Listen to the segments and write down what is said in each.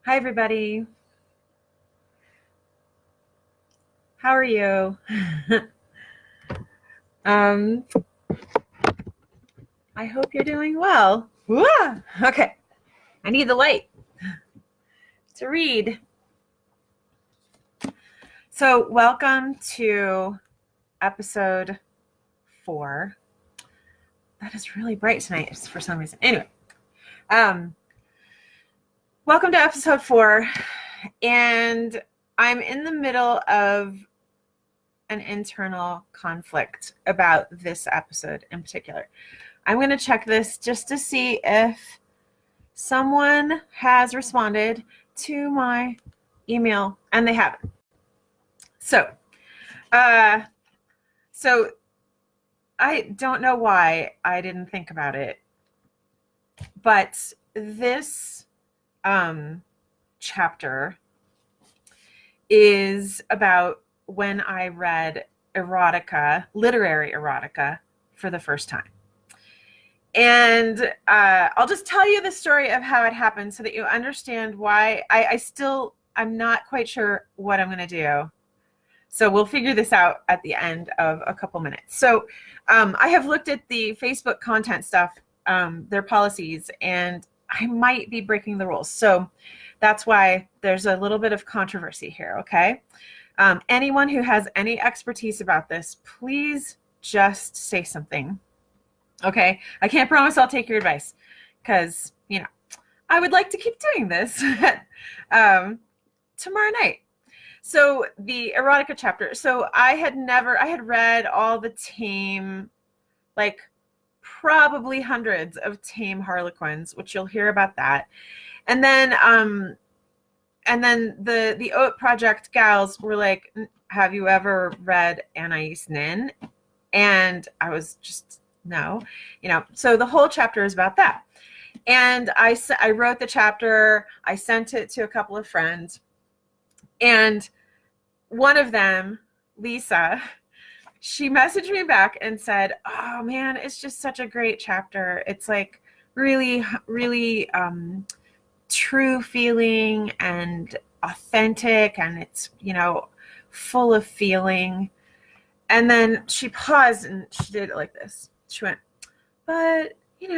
Hi, everybody. How are you? um, I hope you're doing well. Whoa! Okay, I need the light to read. So, welcome to episode 4. That is really bright tonight for some reason. Anyway, welcome to episode 4, and I'm in the middle of an internal conflict about this episode in particular. I'm going to check this just to see if someone has responded to my email, and they haven't. So I don't know why I didn't think about it, but this chapter is about when I read erotica, literary erotica, for the first time. And I'll just tell you the story of how it happened so that you understand why I'm not quite sure what I'm going to do. So we'll figure this out at the end of a couple minutes. So I have looked at the Facebook content stuff, their policies, and I might be breaking the rules. So that's why there's a little bit of controversy here, okay? Anyone who has any expertise about this, please just say something. Okay, I can't promise I'll take your advice because, I would like to keep doing this tomorrow night. So the erotica chapter. So I had read all the tame, like probably hundreds of tame harlequins, which you'll hear about that. And then the Oat Project gals were like, have you ever read Anais Nin? And I was just, no, so the whole chapter is about that. And I wrote the chapter, I sent it to a couple of friends, and one of them, Lisa, she messaged me back and said, oh man, it's just such a great chapter. It's like really, really true feeling and authentic, and it's, full of feeling. And then she paused and she did it like this. She went, but, it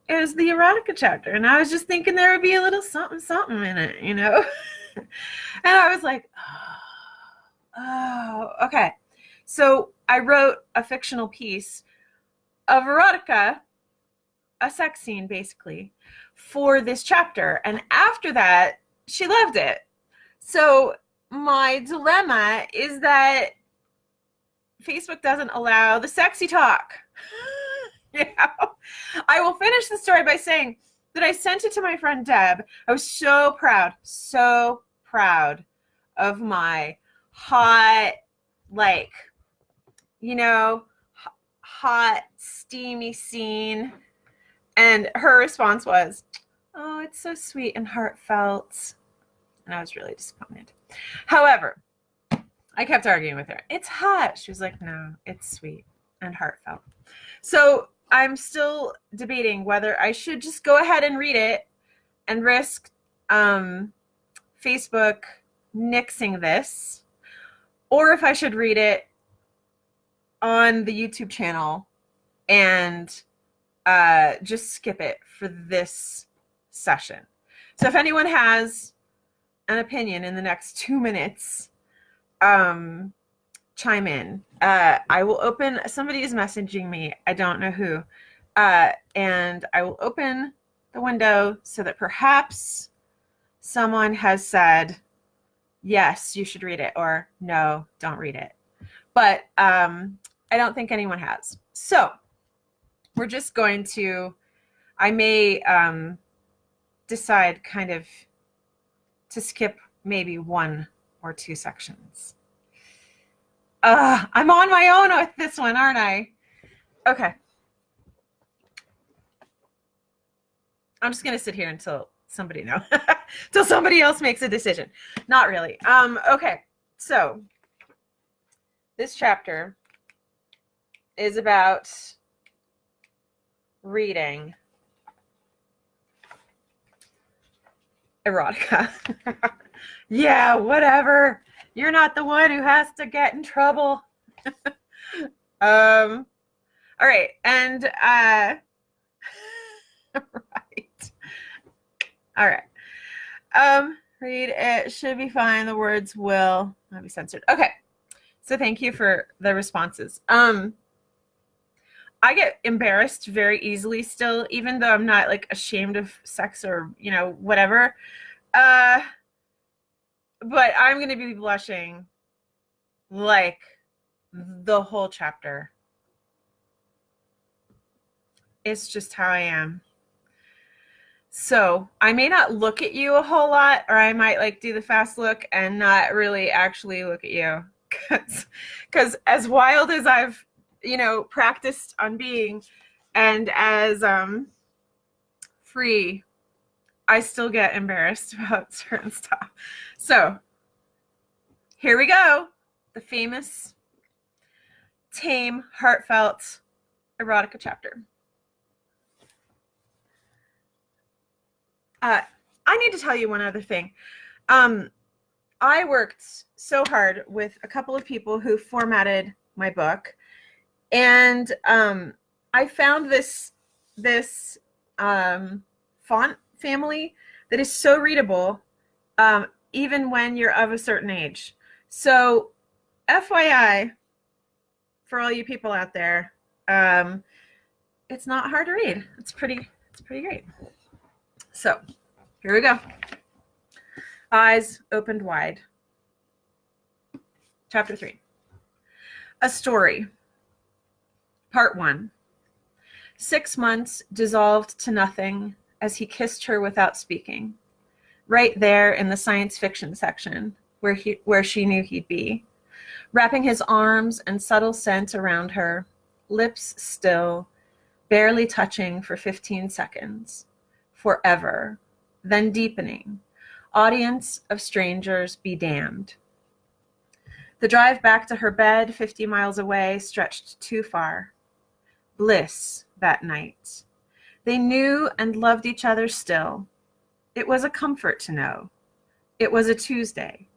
was the erotica chapter. And I was just thinking there would be a little something, something in it, And I was like, oh, okay. So I wrote a fictional piece of erotica, a sex scene basically, for this chapter. And after that, she loved it. So my dilemma is that Facebook doesn't allow the sexy talk. I will finish the story by saying that I sent it to my friend Deb. I was so proud of my hot, hot, steamy scene. And her response was, oh, it's so sweet and heartfelt. And I was really disappointed. However, I kept arguing with her. It's hot. She was like, no, it's sweet and heartfelt. So I'm still debating whether I should just go ahead and read it and risk Facebook nixing this, or if I should read it on the YouTube channel and just skip it for this session. So if anyone has an opinion in the next 2 minutes, chime in. I will open, somebody is messaging me, I don't know who, and I will open the window so that perhaps someone has said, yes, you should read it, or no, don't read it. But I don't think anyone has. So we're just going to, I may decide kind of to skip maybe 1 or 2 sections. I'm on my own with this one, aren't I? Okay. I'm just going to sit here until somebody else makes a decision. Not really. Okay. So this chapter is about reading erotica. Yeah, whatever. You're not the one who has to get in trouble. All right, and right. All right. Read it should be fine. The words will not be censored. Okay. So thank you for the responses. I get embarrassed very easily still, even though I'm not like ashamed of sex or, whatever. But I'm going to be blushing like the whole chapter. It's just how I am. So I may not look at you a whole lot, or I might like do the fast look and not really actually look at you. Because as wild as I've, practiced on being and as free, I still get embarrassed about certain stuff. So here we go. The famous, tame, heartfelt erotica chapter. I need to tell you one other thing. I worked so hard with a couple of people who formatted my book, and I found this font family that is so readable, even when you're of a certain age. So, FYI, for all you people out there, it's not hard to read. It's pretty great. So, here we go. Eyes opened wide. Chapter 3. A story. Part 1. 6 months dissolved to nothing as he kissed her without speaking, right there in the science fiction section where she knew he'd be, wrapping his arms and subtle scent around her, lips still, barely touching for 15 seconds, forever, then deepening. Audience of strangers be damned. The drive back to her bed 50 miles away stretched too far. Bliss that night. They knew and loved each other still. It was a comfort to know. It was a Tuesday.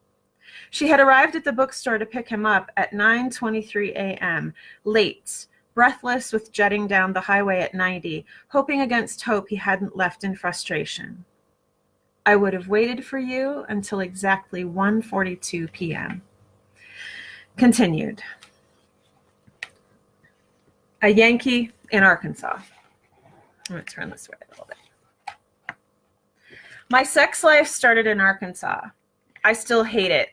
She had arrived at the bookstore to pick him up at 9:23 a.m., late, breathless with jetting down the highway at 90, hoping against hope he hadn't left in frustration. I would have waited for you until exactly 1:42 p.m. Continued. A Yankee in Arkansas. I'm going to turn this way a little bit. My sex life started in Arkansas. I still hate it.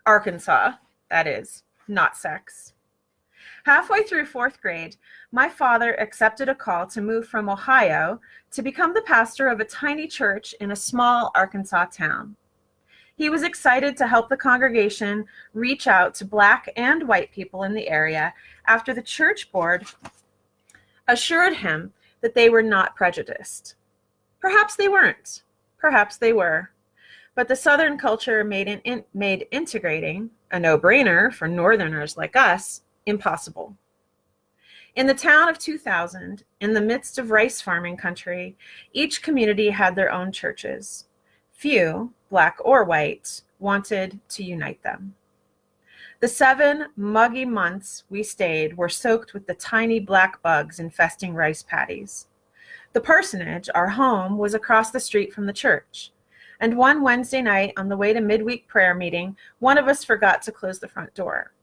Arkansas, that is, not sex. Halfway through 4th grade, my father accepted a call to move from Ohio to become the pastor of a tiny church in a small Arkansas town. He was excited to help the congregation reach out to Black and white people in the area after the church board assured him that they were not prejudiced. Perhaps they weren't. Perhaps they were. But the Southern culture made integrating, a no-brainer for Northerners like us, impossible. In the town of 2000, in the midst of rice farming country, each community had their own churches. Few, Black or white, wanted to unite them. The 7 muggy months we stayed were soaked with the tiny black bugs infesting rice paddies. The parsonage, our home, was across the street from the church. And one Wednesday night, on the way to midweek prayer meeting, one of us forgot to close the front door.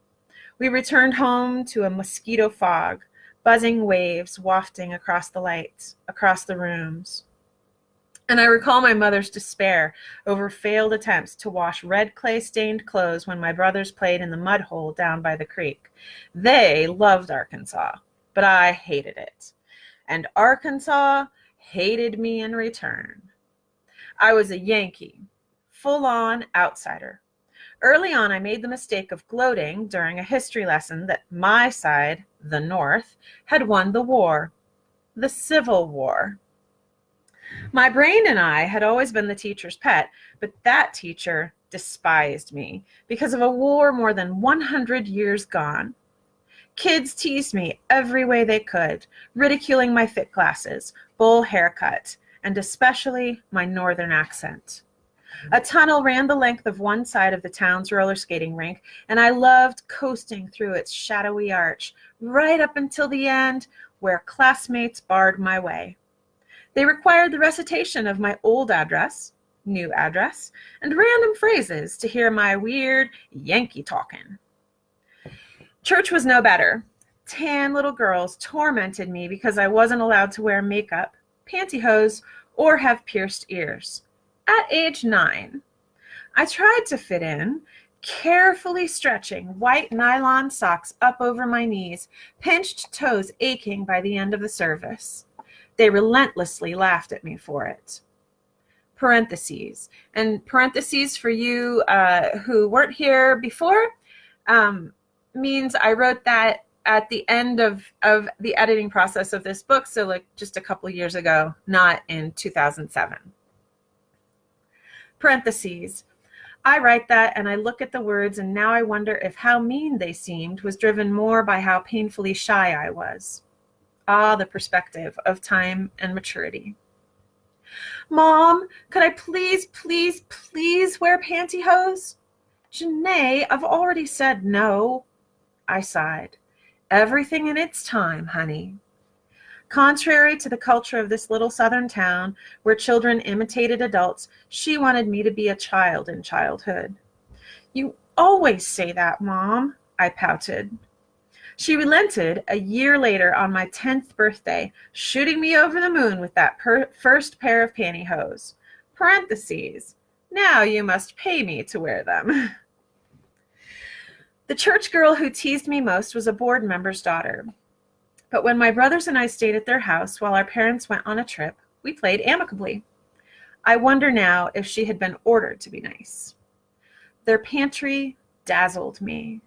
We returned home to a mosquito fog, buzzing waves wafting across the lights, across the rooms. And I recall my mother's despair over failed attempts to wash red clay-stained clothes when my brothers played in the mud hole down by the creek. They loved Arkansas, but I hated it. And Arkansas hated me in return. I was a Yankee, full-on outsider. Early on, I made the mistake of gloating during a history lesson that my side, the North, had won the war, the Civil War. My brain and I had always been the teacher's pet, but that teacher despised me because of a war more than 100 years gone. Kids teased me every way they could, ridiculing my fit glasses, bowl haircut, and especially my northern accent. A tunnel ran the length of one side of the town's roller skating rink, and I loved coasting through its shadowy arch, right up until the end, where classmates barred my way. They required the recitation of my old address, new address, and random phrases to hear my weird Yankee talking. Church was no better. 10 little girls tormented me because I wasn't allowed to wear makeup, pantyhose, or have pierced ears. At age 9, I tried to fit in, carefully stretching white nylon socks up over my knees, pinched toes aching by the end of the service. They relentlessly laughed at me for it. Parentheses. And parentheses for you who weren't here before means I wrote that at the end of the editing process of this book, so like just a couple years ago, not in 2007. Parentheses. I write that and I look at the words, and now I wonder if how mean they seemed was driven more by how painfully shy I was. Ah, the perspective of time and maturity. Mom, could I please, please, please wear pantyhose? Jene, I've already said no. I sighed. Everything in its time, honey. Contrary to the culture of this little southern town where children imitated adults, she wanted me to be a child in childhood. You always say that, Mom, I pouted. She relented a year later on my 10th birthday, shooting me over the moon with that first pair of pantyhose. Parentheses. Now you must pay me to wear them. The church girl who teased me most was a board member's daughter. But when my brothers and I stayed at their house while our parents went on a trip, we played amicably. I wonder now if she had been ordered to be nice. Their pantry dazzled me.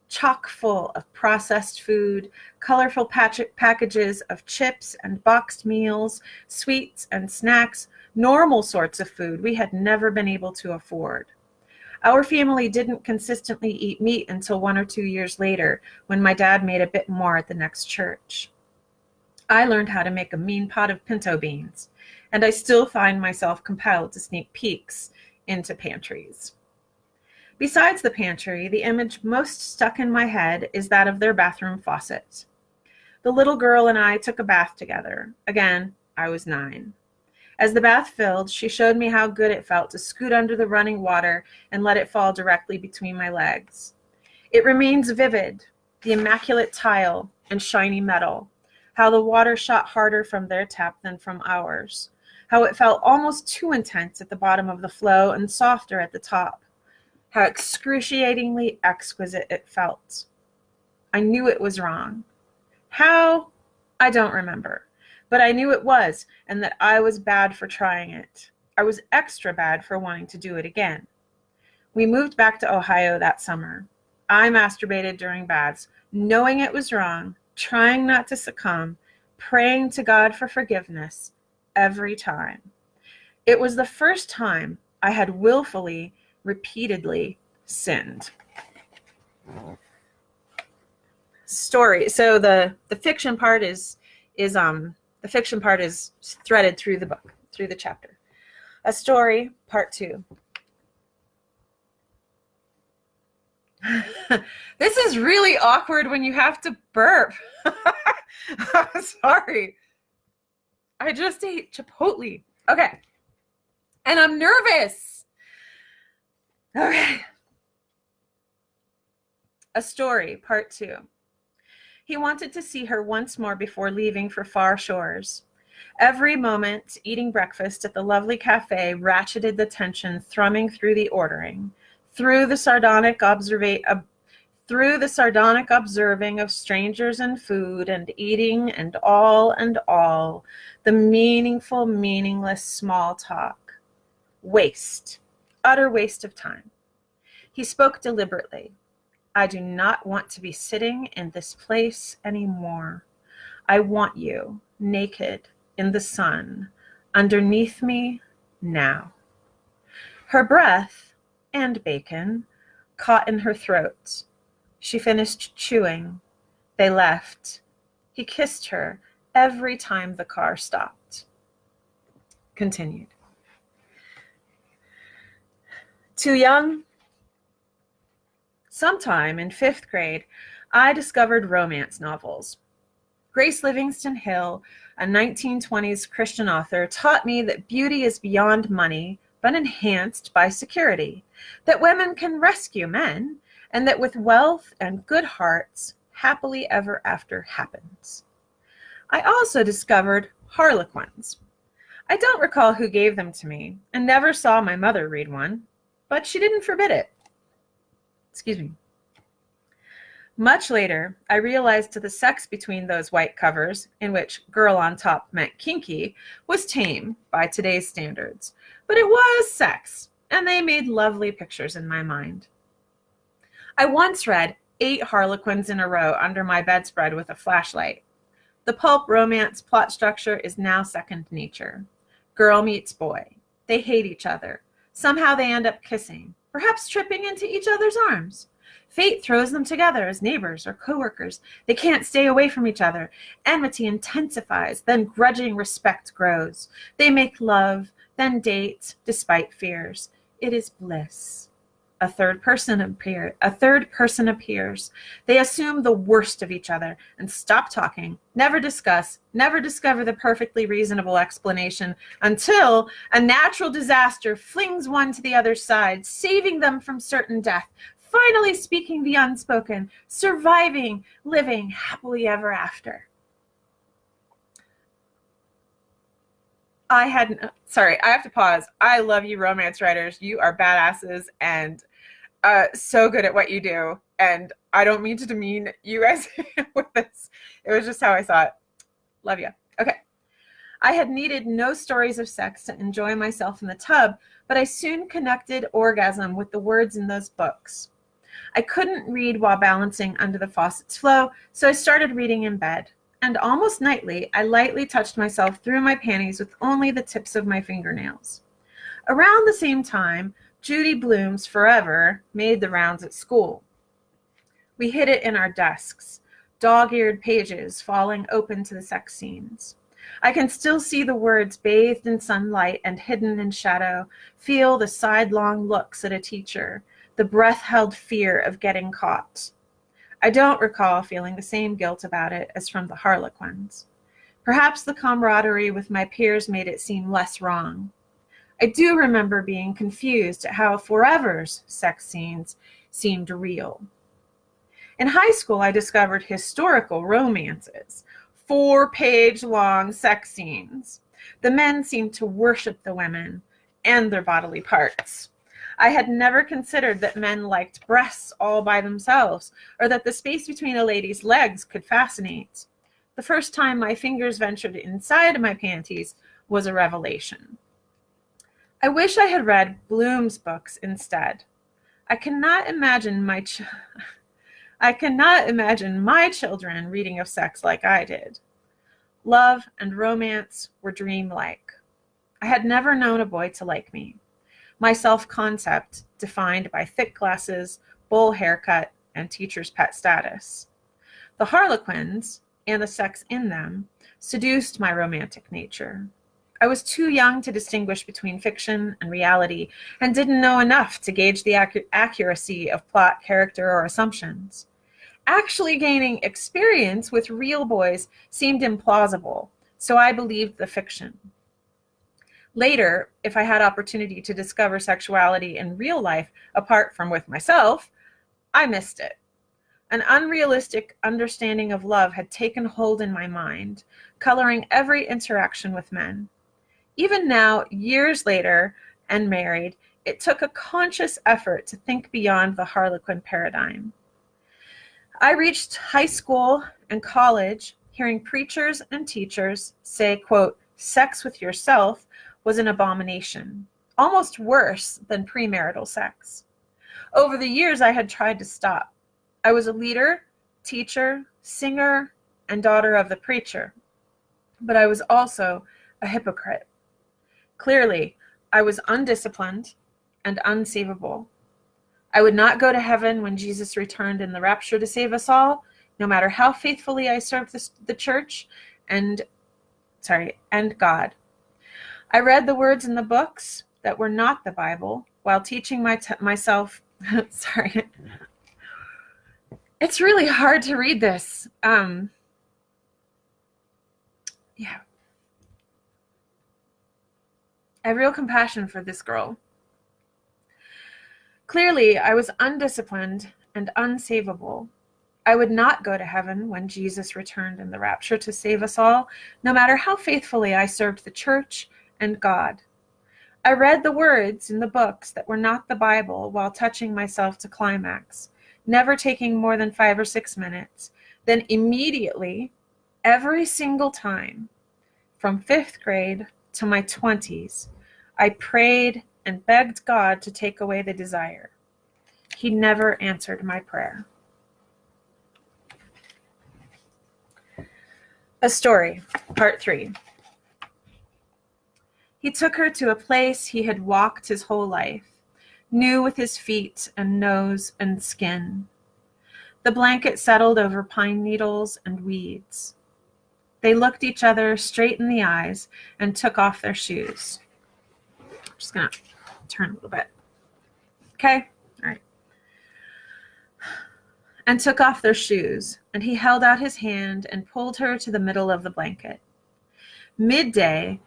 Chock full of processed food, colorful packages of chips and boxed meals, sweets and snacks, normal sorts of food we had never been able to afford. Our family didn't consistently eat meat until 1 or 2 years later, when my dad made a bit more at the next church. I learned how to make a mean pot of pinto beans, and I still find myself compelled to sneak peeks into pantries. Besides the pantry, the image most stuck in my head is that of their bathroom faucet. The little girl and I took a bath together. Again, I was 9. As the bath filled, she showed me how good it felt to scoot under the running water and let it fall directly between my legs. It remains vivid, the immaculate tile and shiny metal, how the water shot harder from their tap than from ours, how it felt almost too intense at the bottom of the flow and softer at the top, how excruciatingly exquisite it felt. I knew it was wrong. How? I don't remember. But I knew it was, and that I was bad for trying it. I was extra bad for wanting to do it again. We moved back to Ohio that summer. I masturbated during baths, knowing it was wrong, trying not to succumb, praying to God for forgiveness every time. It was the first time I had willfully, repeatedly sinned. Story. So the fiction part is threaded through the book, through the chapter. A story, part 2. This is really awkward when you have to burp. I'm sorry. I just ate Chipotle. Okay. And I'm nervous. Okay. A story, part 2. He wanted to see her once more before leaving for far shores. Every moment, eating breakfast at the lovely cafe ratcheted the tension thrumming through the ordering, through the sardonic observing of strangers and food and eating and all, the meaningful, meaningless small talk. Waste, utter waste of time. He spoke deliberately. I do not want to be sitting in this place anymore. I want you, naked, in the sun, underneath me, now. Her breath, and bacon, caught in her throat. She finished chewing. They left. He kissed her every time the car stopped. Continued. Too young? Sometime in 5th grade, I discovered romance novels. Grace Livingston Hill, a 1920s Christian author, taught me that beauty is beyond money, but enhanced by security, that women can rescue men, and that with wealth and good hearts, happily ever after happens. I also discovered Harlequins. I don't recall who gave them to me, and never saw my mother read one, but she didn't forbid it. Excuse me. Much later, I realized the sex between those white covers, in which girl on top meant kinky, was tame by today's standards. But it was sex, and they made lovely pictures in my mind. I once read 8 Harlequins in a row under my bedspread with a flashlight. The pulp romance plot structure is now second nature. Girl meets boy. They hate each other. Somehow they end up kissing, perhaps tripping into each other's arms. Fate throws them together as neighbors or coworkers. They can't stay away from each other. Enmity intensifies, then grudging respect grows. They make love, then date, despite fears. It is bliss. A third person appears. They assume the worst of each other and stop talking, never discuss, never discover the perfectly reasonable explanation until a natural disaster flings one to the other side, saving them from certain death, finally speaking the unspoken, surviving, living happily ever after. I have to pause. I love you romance writers. You are badasses and so good at what you do. And I don't mean to demean you guys with this. It was just how I saw it. Love you. Okay. I had needed no stories of sex to enjoy myself in the tub, but I soon connected orgasm with the words in those books. I couldn't read while balancing under the faucet's flow, so I started reading in bed. And almost nightly, I lightly touched myself through my panties with only the tips of my fingernails. Around the same time, Judy Blume's Forever made the rounds at school. We hid it in our desks, dog-eared pages falling open to the sex scenes. I can still see the words bathed in sunlight and hidden in shadow, feel the sidelong looks at a teacher, the breath-held fear of getting caught. I don't recall feeling the same guilt about it as from the Harlequins. Perhaps the camaraderie with my peers made it seem less wrong. I do remember being confused at how Forever's sex scenes seemed real. In high school, I discovered historical romances, 4-page-long sex scenes. The men seemed to worship the women and their bodily parts. I had never considered that men liked breasts all by themselves, or that the space between a lady's legs could fascinate. The first time my fingers ventured inside my panties was a revelation. I wish I had read Bloom's books instead. I cannot imagine my children reading of sex like I did. Love and romance were dreamlike. I had never known a boy to like me. My self-concept defined by thick glasses, bowl haircut, and teacher's pet status. The Harlequins, and the sex in them, seduced my romantic nature. I was too young to distinguish between fiction and reality, and didn't know enough to gauge the accuracy of plot, character, or assumptions. Actually gaining experience with real boys seemed implausible, so I believed the fiction. Later, if I had opportunity to discover sexuality in real life apart from with myself, I missed it. An unrealistic understanding of love had taken hold in my mind, coloring every interaction with men. Even now, years later and married, it took a conscious effort to think beyond the Harlequin paradigm. I reached high school and college hearing preachers and teachers say, quote, "sex with yourself was an abomination, almost worse than premarital sex." Over the years, I had tried to stop. I was a leader, teacher, singer, and daughter of the preacher, but I was also a hypocrite. Clearly, I was undisciplined and unsavable. I would not go to heaven when Jesus returned in the rapture to save us all, no matter how faithfully I served the church and God. I read the words in the books that were not the Bible while teaching myself, sorry, it's really hard to read this. Yeah. I have real compassion for this girl. Clearly, I was undisciplined and unsavable. I would not go to heaven when Jesus returned in the rapture to save us all, no matter how faithfully I served the church and God. I read the words in the books that were not the Bible while touching myself to climax, never taking more than 5 or 6 minutes. Then immediately, every single time, from 5th grade to my 20s, I prayed and begged God to take away the desire. He never answered my prayer. A story, part 3. He took her to a place he had walked his whole life, knew with his feet and nose and skin. The blanket settled over pine needles and weeds. They looked each other straight in the eyes and took off their shoes. I'm just going to turn a little bit. Okay? All right. And took off their shoes, and he held out his hand and pulled her to the middle of the blanket. Midday,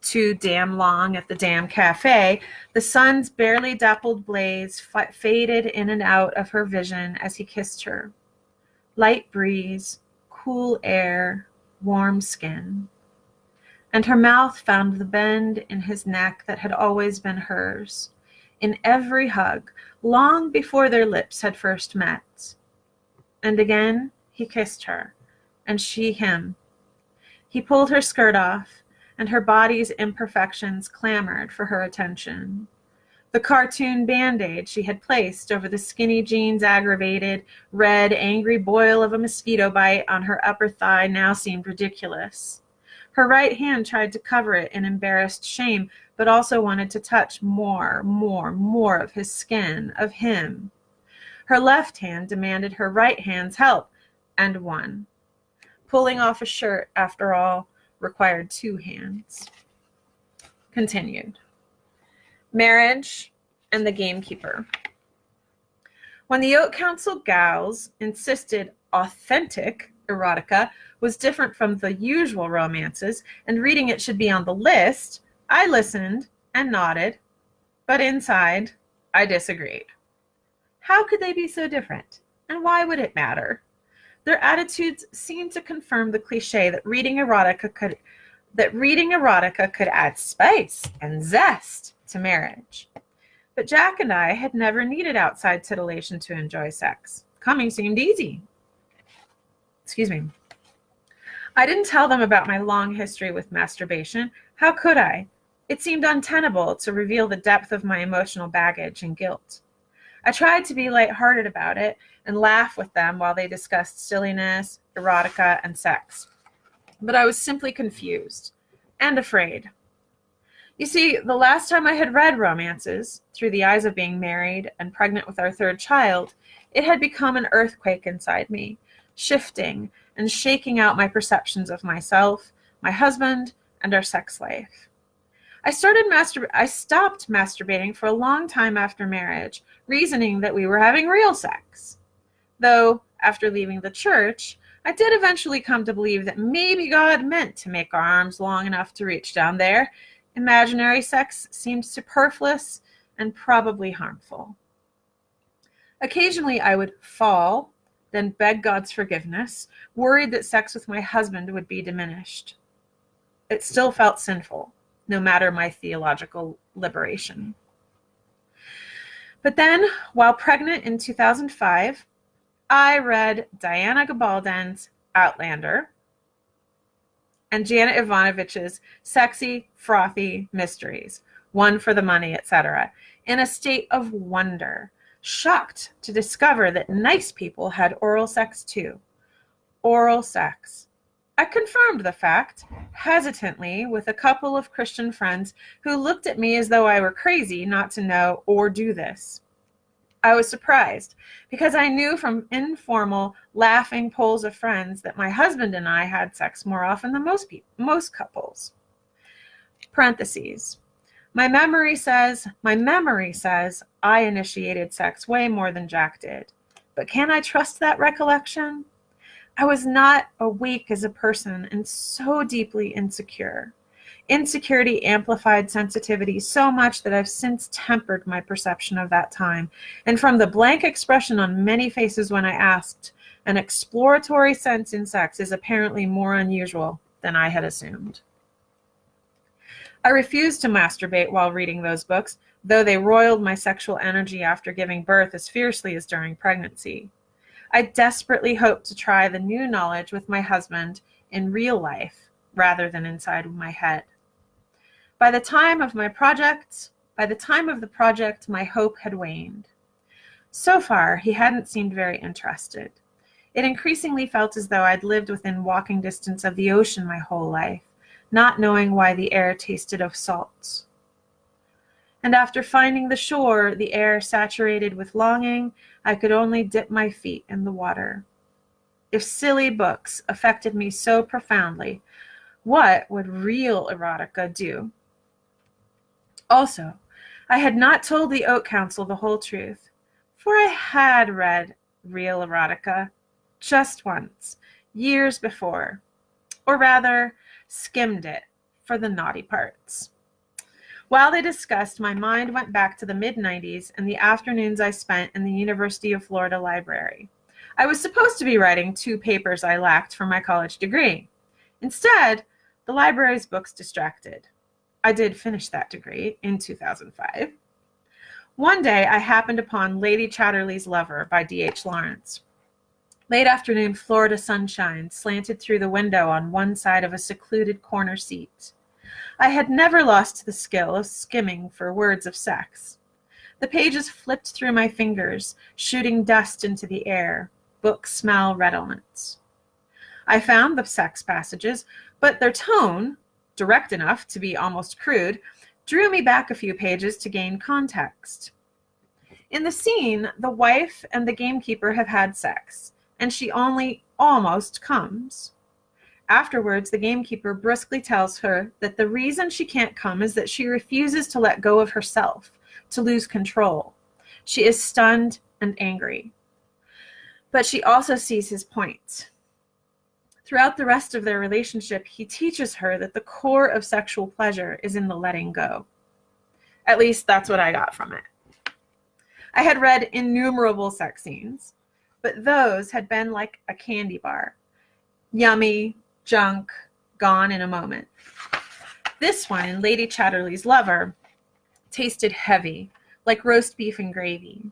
too damn long at the damn cafe, the sun's barely dappled blaze faded in and out of her vision as he kissed her. Light breeze, cool air, warm skin. And her mouth found the bend in his neck that had always been hers, in every hug, long before their lips had first met. And again he kissed her, and she him. He pulled her skirt off, and her body's imperfections clamored for her attention. The cartoon band-aid she had placed over the skinny jeans' aggravated, red, angry boil of a mosquito bite on her upper thigh now seemed ridiculous. Her right hand tried to cover it in embarrassed shame, but also wanted to touch more of his skin, of him. Her left hand demanded her right hand's help, and won. Pulling off a shirt, after all, required 2 hands. Continued. Marriage and the gamekeeper. When the Oat Council gals insisted authentic erotica was different from the usual romances and reading it should be on the list, I listened and nodded, but inside I disagreed. How could they be so different? And why would it matter? Their attitudes seemed to confirm the cliche that reading erotica could add spice and zest to marriage. But Jack and I had never needed outside titillation to enjoy sex. Coming seemed easy. Excuse me. I didn't tell them about my long history with masturbation. How could I? It seemed untenable to reveal the depth of my emotional baggage and guilt. I tried to be lighthearted about it and laugh with them while they discussed silliness, erotica, and sex. But I was simply confused and afraid. You see, the last time I had read romances, through the eyes of being married and pregnant with our 3rd child, it had become an earthquake inside me, shifting and shaking out my perceptions of myself, my husband, and our sex life. I stopped masturbating for a long time after marriage, reasoning that we were having real sex. Though, after leaving the church, I did eventually come to believe that maybe God meant to make our arms long enough to reach down there. Imaginary sex seemed superfluous and probably harmful. Occasionally I would fall, then beg God's forgiveness, worried that sex with my husband would be diminished. It still felt sinful, no matter my theological liberation. But then, while pregnant in 2005, I read Diana Gabaldon's Outlander and Janet Ivanovich's Sexy, Frothy Mysteries, One for the Money, etc., in a state of wonder, shocked to discover that nice people had oral sex too. Oral sex. I confirmed the fact, hesitantly, with a couple of Christian friends who looked at me as though I were crazy not to know or do this. I was surprised because I knew from informal, laughing polls of friends that my husband and I had sex more often than most couples. Parentheses. My memory says I initiated sex way more than Jack did. But can I trust that recollection? I was not awake as a person and so deeply insecure. Insecurity amplified sensitivity so much that I've since tempered my perception of that time. And from the blank expression on many faces when I asked, an exploratory sense in sex is apparently more unusual than I had assumed. I refused to masturbate while reading those books, though they roiled my sexual energy after giving birth as fiercely as during pregnancy. I desperately hoped to try the new knowledge with my husband in real life rather than inside my head. By the time of the project, my hope had waned. So far, he hadn't seemed very interested. It increasingly felt as though I'd lived within walking distance of the ocean my whole life, not knowing why the air tasted of salts. And after finding the shore, the air saturated with longing, I could only dip my feet in the water. If silly books affected me so profoundly, what would real erotica do? Also, I had not told the Oat Council the whole truth, for I had read real erotica just once, years before, or rather, skimmed it for the naughty parts. While they discussed, my mind went back to the mid-90s and the afternoons I spent in the University of Florida library. I was supposed to be writing 2 papers I lacked for my college degree. Instead, the library's books distracted. I did finish that degree in 2005. One day, I happened upon Lady Chatterley's Lover by D.H. Lawrence. Late afternoon Florida sunshine slanted through the window on one side of a secluded corner seat. I had never lost the skill of skimming for words of sex. The pages flipped through my fingers, shooting dust into the air, book smell redolence. I found the sex passages, but their tone, direct enough to be almost crude, drew me back a few pages to gain context. In the scene, the wife and the gamekeeper have had sex, and she only almost comes. Afterwards, the gamekeeper brusquely tells her that the reason she can't come is that she refuses to let go of herself, to lose control. She is stunned and angry. But she also sees his point. Throughout the rest of their relationship, he teaches her that the core of sexual pleasure is in the letting go. At least that's what I got from it. I had read innumerable sex scenes, but those had been like a candy bar. Yummy, junk, gone in a moment. This one, in Lady Chatterley's Lover, tasted heavy, like roast beef and gravy.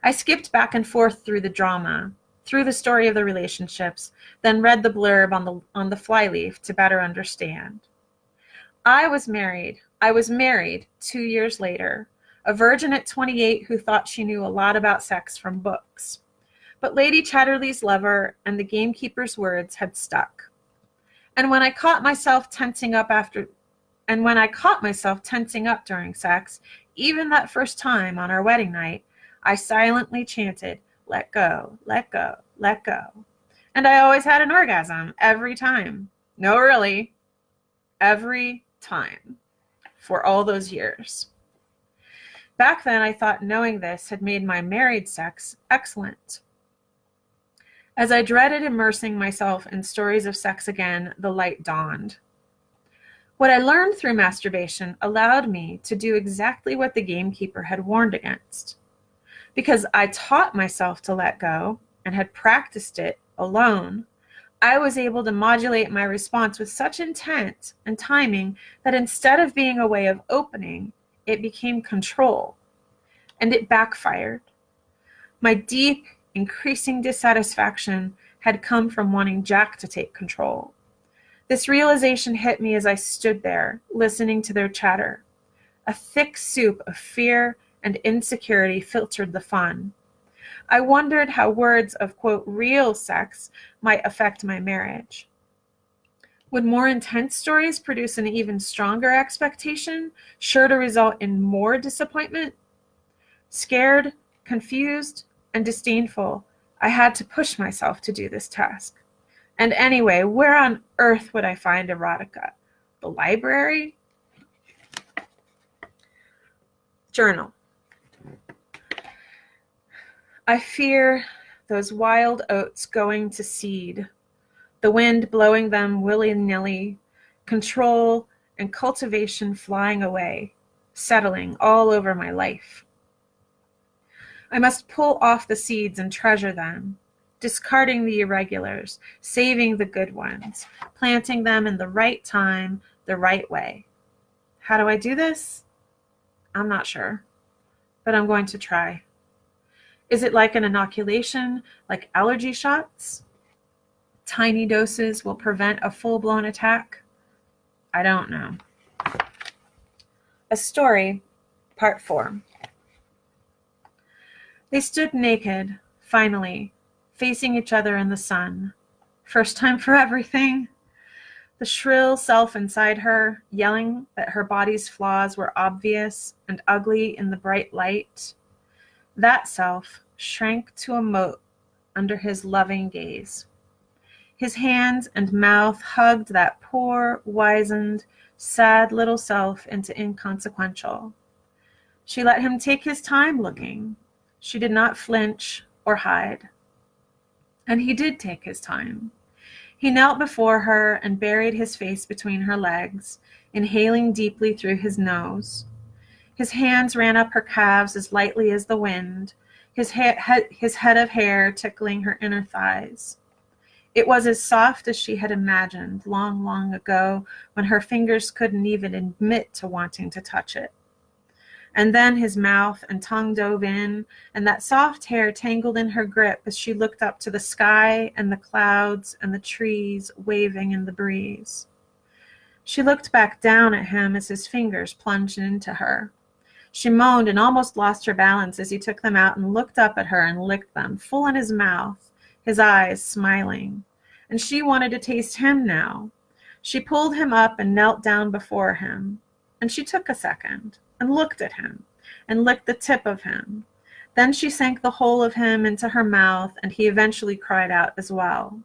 I skipped back and forth through the drama, through the story of the relationships, then read the blurb on the flyleaf to better understand. I was married 2 years later, a virgin at 28 who thought she knew a lot about sex from books. But Lady Chatterley's Lover and the gamekeeper's words had stuck. And when I caught myself tensing up during sex, even that first time on our wedding night, I silently chanted, "Let go, let go, let go." And I always had an orgasm every time. No, really. Every time. For all those years. Back then, I thought knowing this had made my married sex excellent. As I dreaded immersing myself in stories of sex again, the light dawned. What I learned through masturbation allowed me to do exactly what the gamekeeper had warned against. Because I taught myself to let go and had practiced it alone, I was able to modulate my response with such intent and timing that instead of being a way of opening, it became control. And it backfired. My deep, increasing dissatisfaction had come from wanting Jack to take control. This realization hit me as I stood there, listening to their chatter. A thick soup of fear and insecurity filtered the fun. I wondered how words of, quote, real sex might affect my marriage. Would more intense stories produce an even stronger expectation, sure to result in more disappointment? Scared, confused, and disdainful, I had to push myself to do this task. And anyway, where on earth would I find erotica? The library? Journal. I fear those wild oats going to seed, the wind blowing them willy-nilly, control and cultivation flying away, settling all over my life. I must pull off the seeds and treasure them, discarding the irregulars, saving the good ones, planting them in the right time, the right way. How do I do this? I'm not sure, but I'm going to try. Is it like an inoculation, like allergy shots? Tiny doses will prevent a full-blown attack? I don't know. A story, part 4. They stood naked, finally, facing each other in the sun. First time for everything. The shrill self inside her, yelling that her body's flaws were obvious and ugly in the bright light. That self shrank to a mote under his loving gaze. His hands and mouth hugged that poor, wizened, sad little self into inconsequential. She let him take his time looking. She did not flinch or hide. And he did take his time. He knelt before her and buried his face between her legs, inhaling deeply through his nose. His hands ran up her calves as lightly as the wind, his head of hair tickling her inner thighs. It was as soft as she had imagined long, long ago when her fingers couldn't even admit to wanting to touch it. And then his mouth and tongue dove in, and that soft hair tangled in her grip as she looked up to the sky and the clouds and the trees waving in the breeze. She looked back down at him as his fingers plunged into her. She moaned and almost lost her balance as he took them out and looked up at her and licked them, full in his mouth, his eyes smiling. And she wanted to taste him now. She pulled him up and knelt down before him. And she took a second and looked at him and licked the tip of him. Then she sank the whole of him into her mouth, and he eventually cried out as well.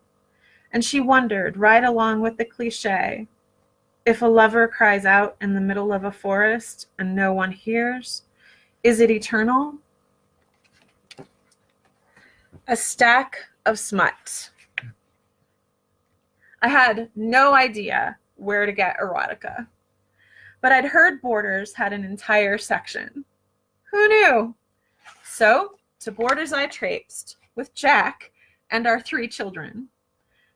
And she wondered, right along with the cliche, if a lover cries out in the middle of a forest and no one hears, is it eternal? A stack of smut. I had no idea where to get erotica, but I'd heard Borders had an entire section. Who knew? So to Borders I traipsed with Jack and our 3 children.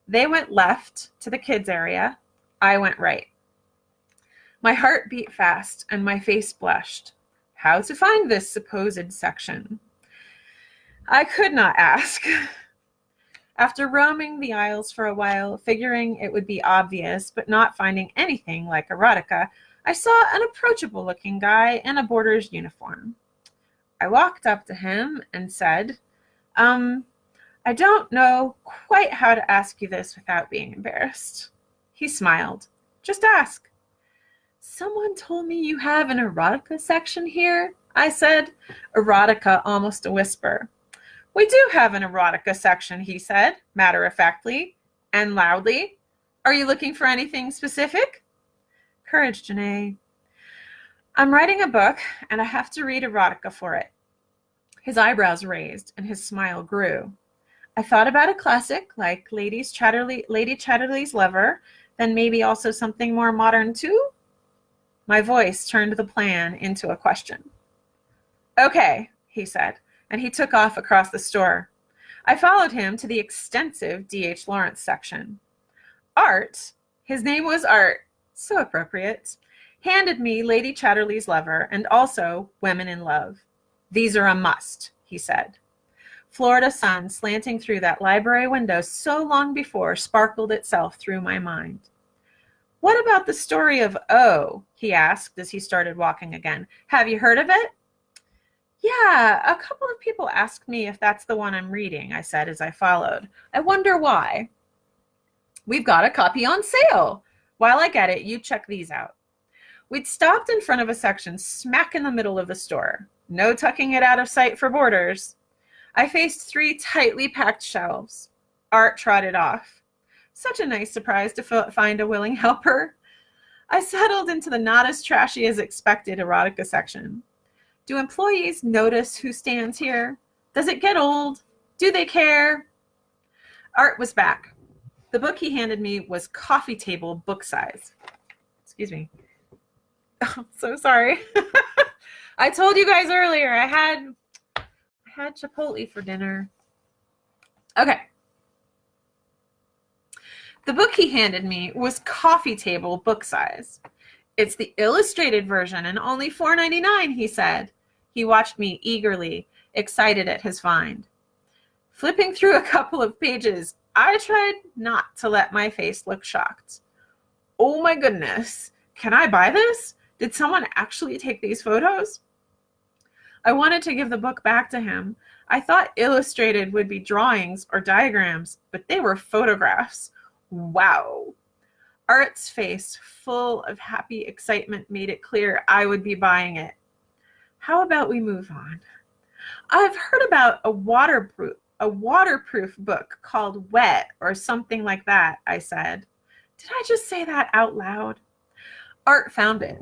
They went left to the kids area. I went right. My heart beat fast and my face blushed. How to find this supposed section? I could not ask. After roaming the aisles for a while, figuring it would be obvious, but not finding anything like erotica, I saw an approachable-looking guy in a Borders uniform. I walked up to him and said, I don't know quite how to ask you this without being embarrassed. He smiled. Just ask. Someone told me you have an erotica section here, I said, erotica almost a whisper. We do have an erotica section, he said, matter-of-factly and loudly. Are you looking for anything specific? Courage, Jene. I'm writing a book, and I have to read erotica for it. His eyebrows raised, and his smile grew. I thought about a classic, like Lady Chatterley's Lover, then maybe also something more modern, too? My voice turned the plan into a question. Okay, he said, and he took off across the store. I followed him to the extensive D.H. Lawrence section. Art, his name was Art, so appropriate, handed me Lady Chatterley's Lover and also Women in Love. These are a must, he said. Florida sun slanting through that library window so long before sparkled itself through my mind. What about the story of O? He asked as he started walking again. Have you heard of it? Yeah, a couple of people asked me if that's the one I'm reading, I said as I followed. I wonder why. We've got a copy on sale. While I get it, you check these out. We'd stopped in front of a section smack in the middle of the store. No tucking it out of sight for Borders. I faced 3 tightly packed shelves. Art trotted off. Such a nice surprise to find a willing helper. I settled into the not as trashy as expected erotica section. Do employees notice who stands here? Does it get old? Do they care? Art was back. The book he handed me was coffee table book size. Excuse me. I'm so sorry. I told you guys earlier I had Chipotle for dinner. Okay. The book he handed me was coffee table book size. It's the illustrated version and only $4.99, he said. He watched me eagerly, excited at his find. Flipping through a couple of pages, I tried not to let my face look shocked. Oh my goodness, can I buy this? Did someone actually take these photos? I wanted to give the book back to him. I thought illustrated would be drawings or diagrams, but they were photographs. Wow. Art's face, full of happy excitement, made it clear I would be buying it. How about we move on? I've heard about a waterproof book called Wet or something like that, I said. Did I just say that out loud? Art found it.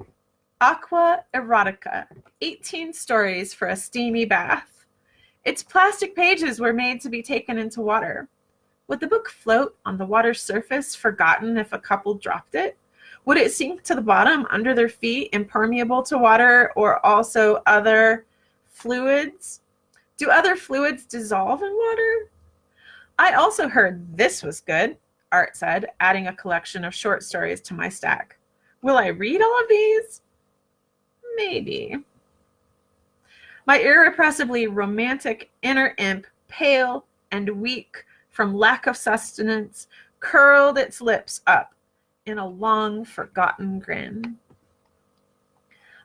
Aqua Erotica, 18 stories for a steamy bath. Its plastic pages were made to be taken into water. Would the book float on the water's surface, forgotten if a couple dropped it? Would it sink to the bottom under their feet, impermeable to water, or also other fluids? Do other fluids dissolve in water? I also heard this was good, Art said, adding a collection of short stories to my stack. Will I read all of these? Maybe. My irrepressibly romantic inner imp, pale and weak from lack of sustenance, curled its lips up in a long forgotten grin.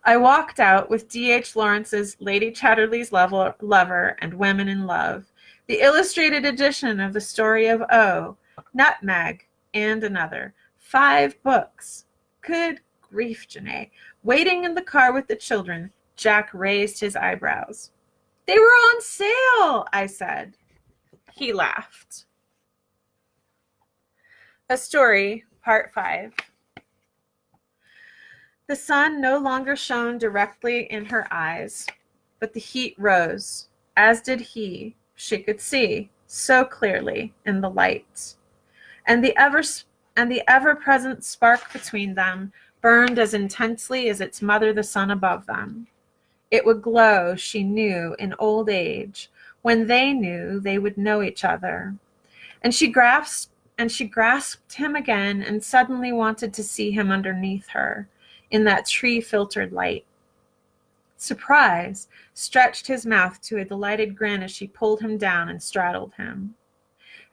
I walked out with D.H. Lawrence's Lady Chatterley's Lover and Women in Love, the illustrated edition of the story of O, Nutmeg, and another. 5 books. Good grief, Jene. Waiting in the car with the children, Jack raised his eyebrows. They were on sale, I said. He laughed. A Story, Part 5. The sun no longer shone directly in her eyes, but the heat rose, as did he. She could see so clearly in the light, and the ever-present spark between them burned as intensely as its mother, the sun above them. It would glow, she knew, in old age, when they knew they would know each other. And she grasped him again and suddenly wanted to see him underneath her, in that tree-filtered light. Surprise stretched his mouth to a delighted grin as she pulled him down and straddled him.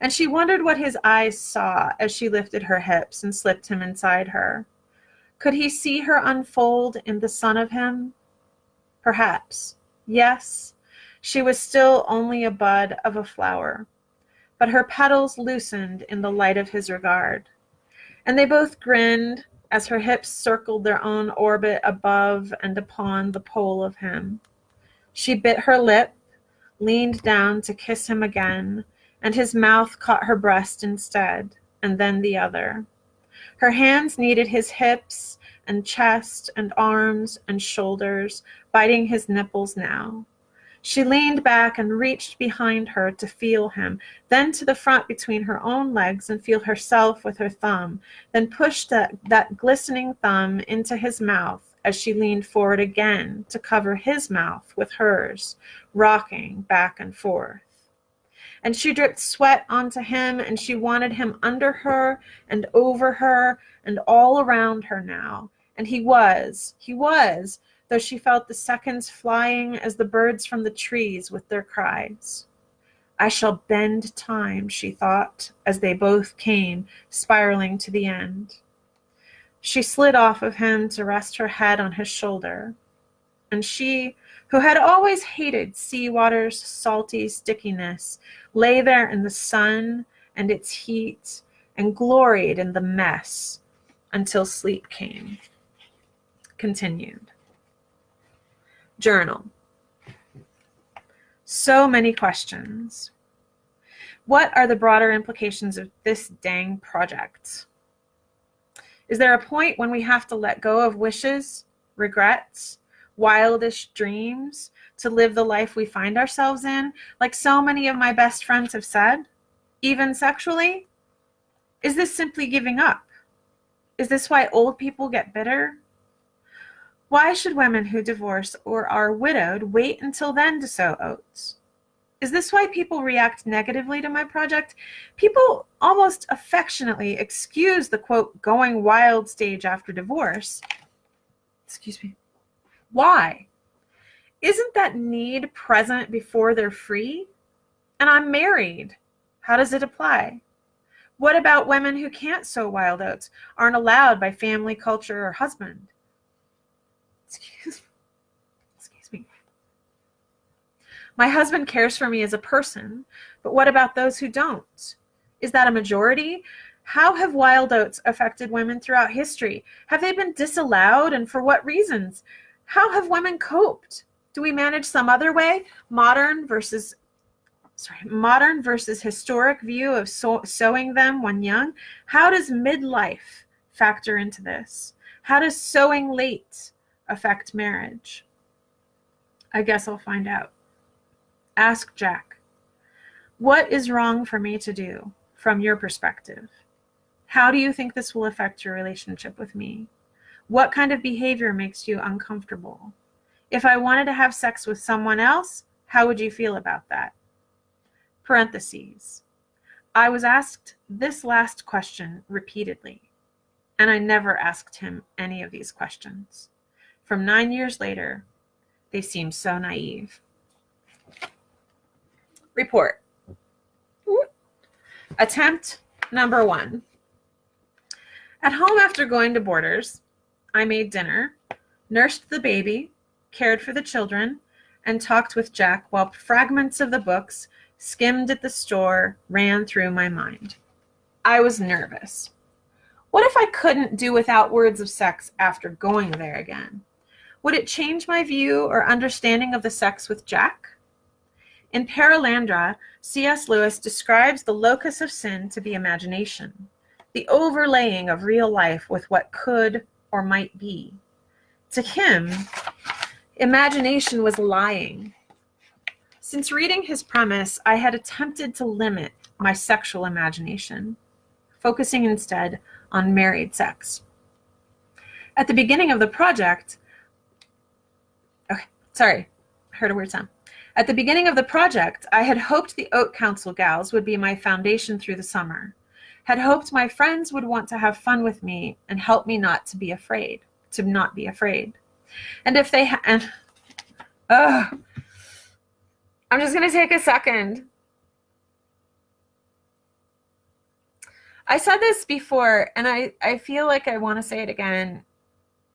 And she wondered what his eyes saw as she lifted her hips and slipped him inside her. Could he see her unfold in the sun of him? Perhaps. Yes, she was still only a bud of a flower, but her petals loosened in the light of his regard. And they both grinned as her hips circled their own orbit above and upon the pole of him. She bit her lip, leaned down to kiss him again, and his mouth caught her breast instead, and then the other. Her hands kneaded his hips and chest and arms and shoulders, biting his nipples now. She leaned back and reached behind her to feel him, then to the front between her own legs and feel herself with her thumb, then pushed that glistening thumb into his mouth as she leaned forward again to cover his mouth with hers, rocking back and forth. And she dripped sweat onto him, and she wanted him under her and over her and all around her now. And he was, though she felt the seconds flying as the birds from the trees with their cries. I shall bend time, she thought, as they both came, spiraling to the end. She slid off of him to rest her head on his shoulder. And she, who had always hated seawater's salty stickiness, lay there in the sun and its heat and gloried in the mess until sleep came. Continued. Journal. So many questions. What are the broader implications of this dang project? Is there a point when we have to let go of wishes, regrets, wildish dreams to live the life we find ourselves in, like so many of my best friends have said, even sexually? Is this simply giving up? Is this why old people get bitter? Why should women who divorce or are widowed wait until then to sow oats? Is this why people react negatively to my project? People almost affectionately excuse the, quote, going wild stage after divorce. Excuse me. Why? Isn't that need present before they're free? And I'm married. How does it apply? What about women who can't sow wild oats, aren't allowed by family, culture, or husband? Excuse me. My husband cares for me as a person, but what about those who don't? Is that a majority? How have wild oats affected women throughout history? Have they been disallowed, and for what reasons? How have women coped? Do we manage some other way? Modern versus historic view of sowing them when young? How does midlife factor into this? How does sowing late affect marriage? I guess I'll find out. Ask Jack. What is wrong for me to do from your perspective? How do you think this will affect your relationship with me? What kind of behavior makes you uncomfortable? If I wanted to have sex with someone else, how would you feel about that? Parentheses. I was asked this last question repeatedly, and I never asked him any of these questions. From 9 years later, they seem so naive. Report. Attempt number 1. At home after going to Borders, I made dinner, nursed the baby, cared for the children, and talked with Jack while fragments of the books skimmed at the store ran through my mind. I was nervous. What if I couldn't do without words of sex after going there again? Would it change my view or understanding of the sex with Jack? In Paralandra, C.S. Lewis describes the locus of sin to be imagination, the overlaying of real life with what could or might be. To him, imagination was lying. Since reading his premise, I had attempted to limit my sexual imagination, focusing instead on married sex. At the beginning of the project, At the beginning of the project, I had hoped the Oat Council gals would be my foundation through the summer, had hoped my friends would want to have fun with me and help me not be afraid. And if they I'm just going to take a second. I said this before, and I feel like I want to say it again.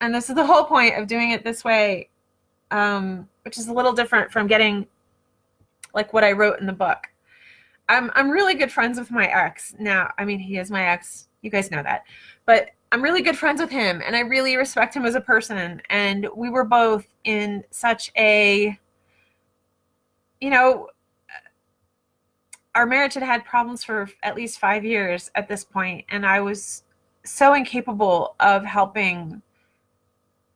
And this is the whole point of doing it this way, which is a little different from getting like what I wrote in the book. I'm really good friends with my ex now. I mean, he is my ex. You guys know that. But I'm really good friends with him, and I really respect him as a person. And we were both in such a, our marriage had problems for at least 5 years at this point, and I was so incapable of helping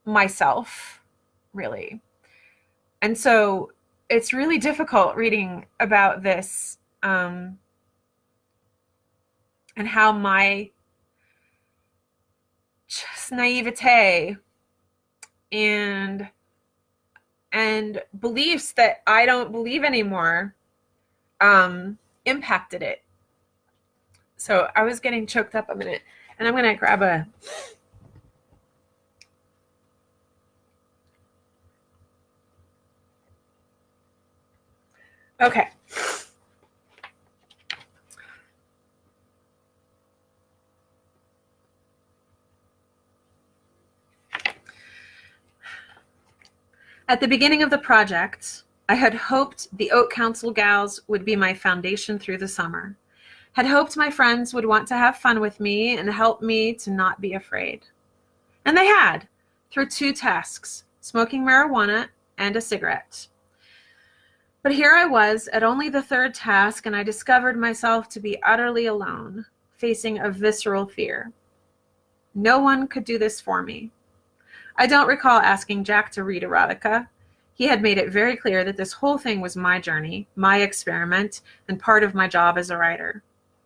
myself, really. And so it's really difficult reading about this and how my just naivete and beliefs that I don't believe anymore impacted it. So I was getting choked up a minute, and I'm going to grab a... Okay. At the beginning of the project, I had hoped the Oat Council gals would be my foundation through the summer, had hoped my friends would want to have fun with me and help me to not be afraid. And they had, through 2 tasks, smoking marijuana and a cigarette. But here I was at only the 3rd task, and I discovered myself to be utterly alone, facing a visceral fear. No one could do this for me. I don't recall asking Jack to read erotica. He had made it very clear that this whole thing was my journey, my experiment, and part of my job as a writer.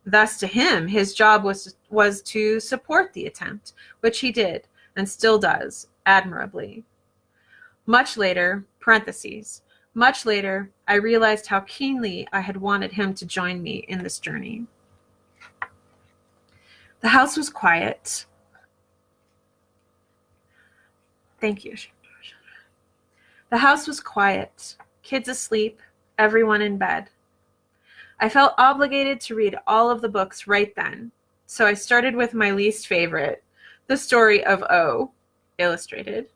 Thus, to him, his job was to support the attempt, which he did, and still does, admirably. Much later, I realized how keenly I had wanted him to join me in this journey. The house was quiet. Thank you. The house was quiet, kids asleep, everyone in bed. I felt obligated to read all of the books right then, so I started with my least favorite, The Story of O, illustrated.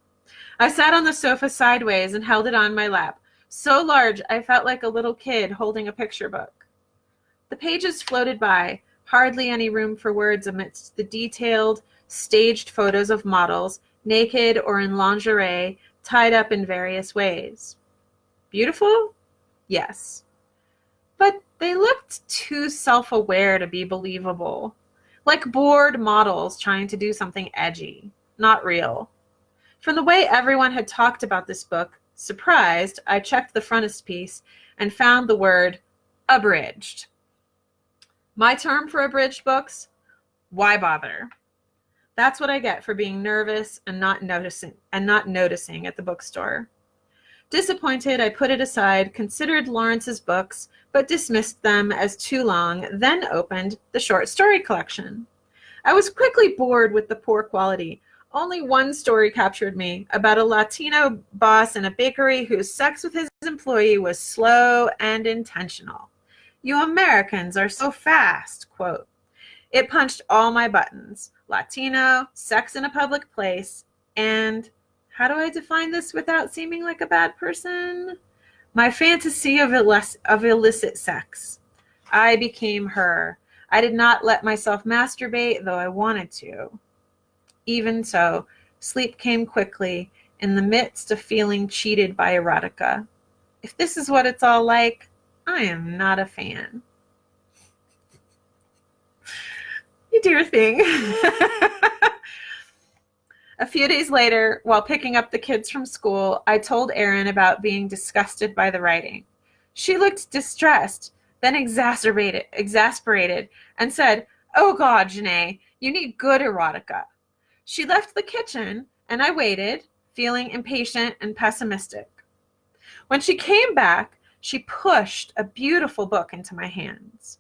I sat on the sofa sideways and held it on my lap, so large I felt like a little kid holding a picture book. The pages floated by, hardly any room for words amidst the detailed, staged photos of models, naked or in lingerie, tied up in various ways. Beautiful? Yes. But they looked too self-aware to be believable. Like bored models trying to do something edgy, not real. From the way everyone had talked about this book, surprised, I checked the frontispiece and found the word abridged. My term for abridged books? Why bother? That's what I get for being nervous and not noticing at the bookstore. Disappointed, I put it aside, considered Lawrence's books, but dismissed them as too long, then opened the short story collection. I was quickly bored with the poor quality. Only one story captured me, about a Latino boss in a bakery whose sex with his employee was slow and intentional. You Americans are so fast, quote. It punched all my buttons. Latino, sex in a public place, and how do I define this without seeming like a bad person? My fantasy of illicit sex. I became her. I did not let myself masturbate, though I wanted to. Even so, sleep came quickly in the midst of feeling cheated by erotica. If this is what it's all like, I am not a fan. You dear thing. A few days later, while picking up the kids from school, I told Erin about being disgusted by the writing. She looked distressed, then exasperated, and said, "Oh God, Jene, you need good erotica." She left the kitchen, and I waited, feeling impatient and pessimistic. When she came back, she pushed a beautiful book into my hands.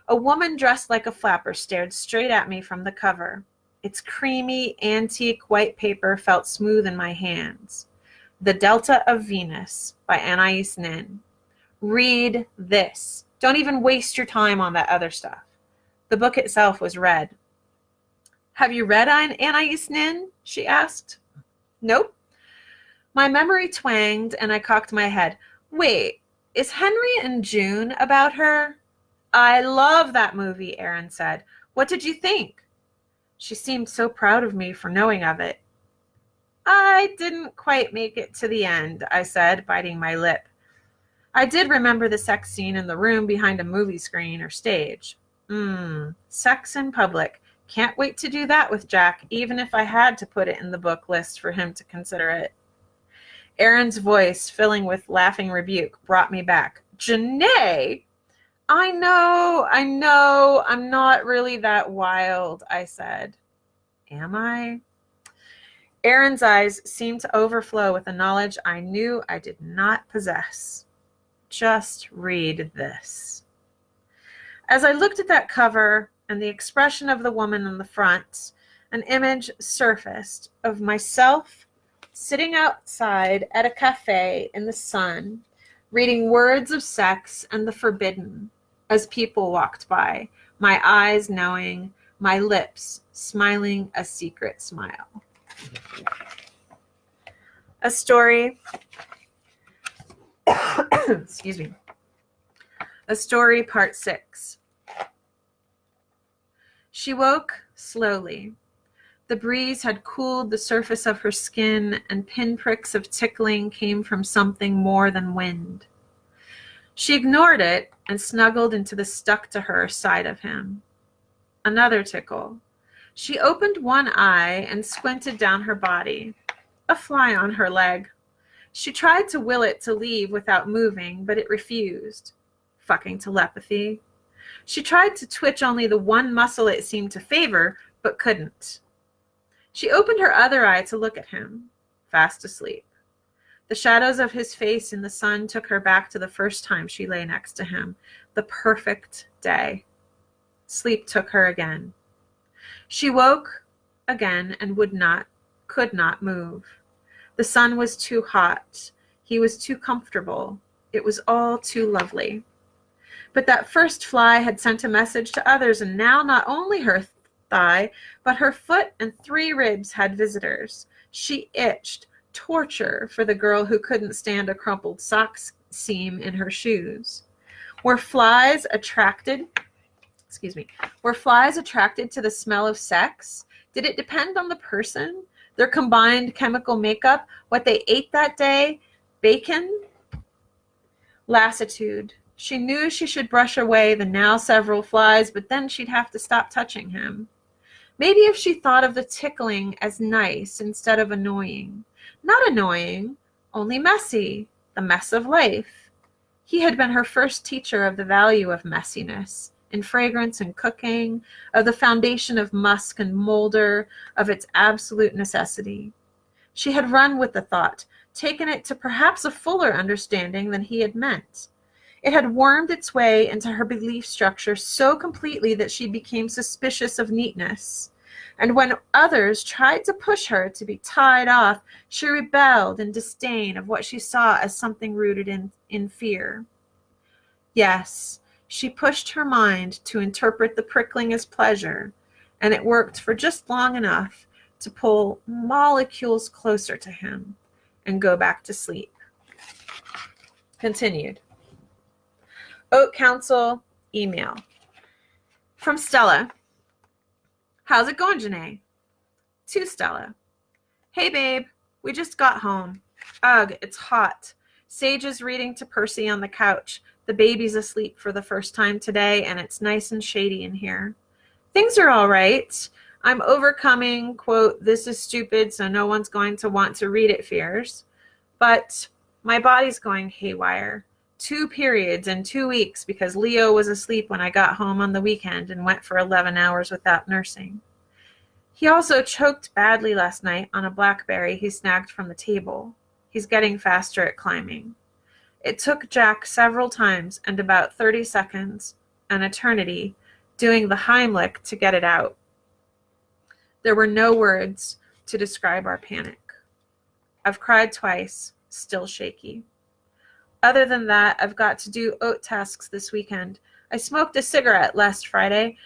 A woman dressed like a flapper stared straight at me from the cover. Its creamy, antique white paper felt smooth in my hands. The Delta of Venus by Anais Nin. Read this. Don't even waste your time on that other stuff. The book itself was red. Have you read Anais Nin? She asked. Nope. My memory twanged and I cocked my head. Wait, is Henry and June about her? I love that movie, Erin said. What did you think? She seemed so proud of me for knowing of it. I didn't quite make it to the end, I said, biting my lip. I did remember the sex scene in the room behind a movie screen or stage. Sex in public. Can't wait to do that with Jack, even if I had to put it in the book list for him to consider it. Erin's voice, filling with laughing rebuke, brought me back. Jene! I know, I'm not really that wild, I said. Am I? Erin's eyes seemed to overflow with a knowledge I knew I did not possess. Just read this. As I looked at that cover and the expression of the woman on the front, an image surfaced of myself sitting outside at a cafe in the sun, reading words of sex and the forbidden as people walked by, my eyes knowing, my lips smiling a secret smile. A story, excuse me, a story part 6. She woke slowly. The breeze had cooled the surface of her skin, and pinpricks of tickling came from something more than wind. She ignored it and snuggled into the stuck-to-her side of him. Another tickle. She opened one eye and squinted down her body. a fly on her leg. She tried to will it to leave without moving, but it refused. Fucking telepathy. She tried to twitch only the one muscle it seemed to favor, but couldn't. She opened her other eye to look at him, fast asleep. The shadows of his face in the sun took her back to the first time she lay next to him, the perfect day. Sleep took her again. She woke again and could not move. The sun was too hot. He was too comfortable. It was all too lovely. But that first fly had sent a message to others, and now not only her thigh, but her foot and 3 ribs had visitors. She itched, torture for the girl who couldn't stand a crumpled sock seam in her shoes. Were flies attracted to the smell of sex? Did it depend on the person? Their combined chemical makeup? What they ate that day? Bacon? Lassitude. She knew she should brush away the now several flies, but then she'd have to stop touching him. Maybe if she thought of the tickling as nice instead of annoying. Not annoying, only messy, the mess of life. He had been her first teacher of the value of messiness, in fragrance and cooking, of the foundation of musk and molder, of its absolute necessity. She had run with the thought, taken it to perhaps a fuller understanding than he had meant. It had wormed its way into her belief structure so completely that she became suspicious of neatness. And when others tried to push her to be tied off, she rebelled in disdain of what she saw as something rooted in fear. Yes, she pushed her mind to interpret the prickling as pleasure, and it worked for just long enough to pull molecules closer to him and go back to sleep. Continued. Oat Council email. From Stella. How's it going, Jene? To Stella. Hey, babe. We just got home. Ugh, it's hot. Sage is reading to Percy on the couch. The baby's asleep for the first time today, and it's nice and shady in here. Things are all right. I'm overcoming, quote, this is stupid, so no one's going to want to read it fears. But my body's going haywire. 2 periods in 2 weeks because Leo was asleep when I got home on the weekend and went for 11 hours without nursing. He also choked badly last night on a blackberry he snagged from the table. He's getting faster at climbing. It took Jack several times and about 30 seconds, an eternity, doing the Heimlich to get it out. There were no words to describe our panic. I've cried twice, still shaky. Other than that, I've got to do oat tasks this weekend. I smoked a cigarette last Friday.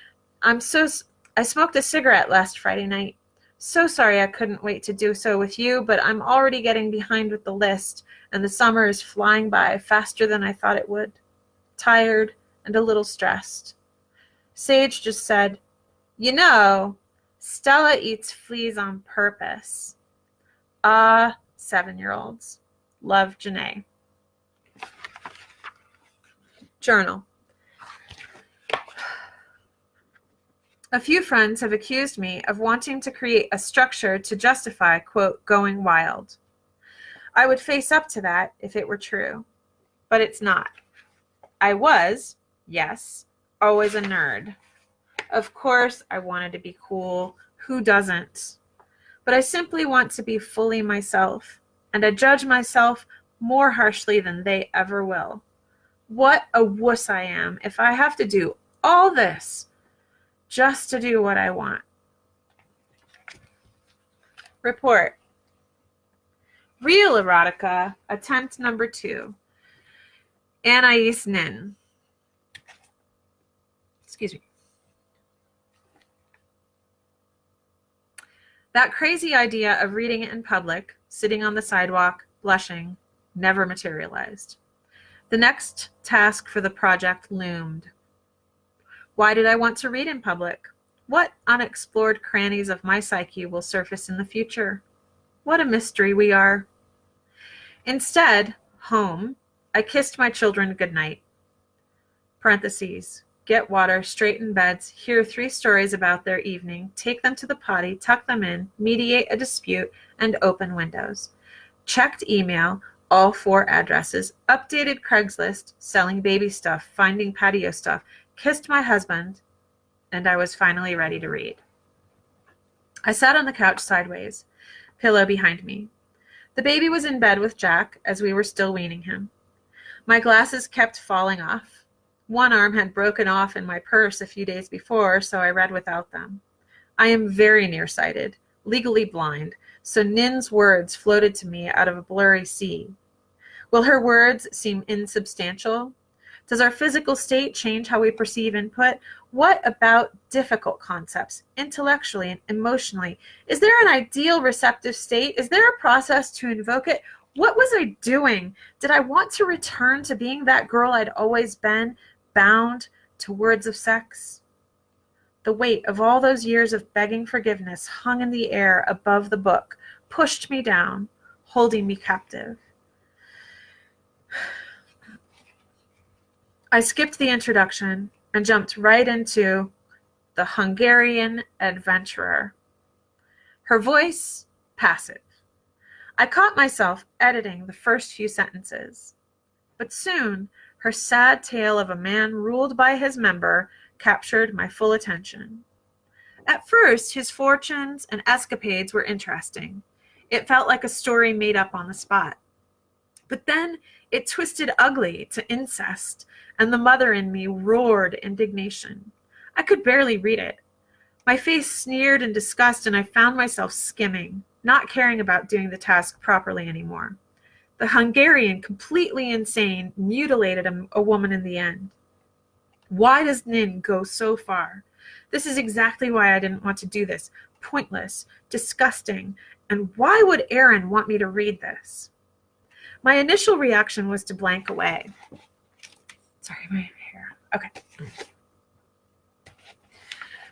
I smoked a cigarette last Friday night. So sorry I couldn't wait to do so with you, but I'm already getting behind with the list, and the summer is flying by faster than I thought it would. Tired and a little stressed. Sage just said, you know, Stella eats fleas on purpose. 7-year-olds. Love, Jene. Journal. A few friends have accused me of wanting to create a structure to justify, quote, going wild. I would face up to that if it were true, but it's not. I was, yes, always a nerd. Of course, I wanted to be cool. Who doesn't? But I simply want to be fully myself, and I judge myself more harshly than they ever will. What a wuss I am if I have to do all this just to do what I want. Report. Real erotica, attempt number 2. Anais Nin. Excuse me. That crazy idea of reading it in public, sitting on the sidewalk, blushing, never materialized. The next task for the project loomed. Why did I want to read in public? What unexplored crannies of my psyche will surface in the future? What a mystery we are. Instead, home, I kissed my children goodnight. Parentheses. get water, straighten beds, hear 3 stories about their evening, take them to the potty, tuck them in, mediate a dispute, and open windows. Checked email, all 4 addresses, updated Craigslist, selling baby stuff, finding patio stuff, kissed my husband, and I was finally ready to read. I sat on the couch sideways, pillow behind me. The baby was in bed with Jack as we were still weaning him. My glasses kept falling off. One arm had broken off in my purse a few days before, so I read without them. I am very nearsighted, legally blind, so Nin's words floated to me out of a blurry sea. Will her words seem insubstantial? Does our physical state change how we perceive input? What about difficult concepts, intellectually and emotionally? Is there an ideal receptive state? Is there a process to invoke it? What was I doing? Did I want to return to being that girl I'd always been, bound to words of sex? The weight of all those years of begging forgiveness hung in the air above the book, pushed me down, holding me captive. I skipped the introduction and jumped right into the Hungarian adventurer. Her voice, passive. I caught myself editing the first few sentences. But soon, her sad tale of a man ruled by his member captured my full attention. At first, his fortunes and escapades were interesting. It felt like a story made up on the spot. But then it twisted ugly to incest, and the mother in me roared indignation. I could barely read it. My face sneered in disgust, and I found myself skimming, not caring about doing the task properly anymore. The Hungarian, completely insane, mutilated a woman in the end. Why does Nin go so far? This is exactly why I didn't want to do this. Pointless, disgusting, and why would Aaron want me to read this? My initial reaction was to blank away. Sorry, my hair. Okay.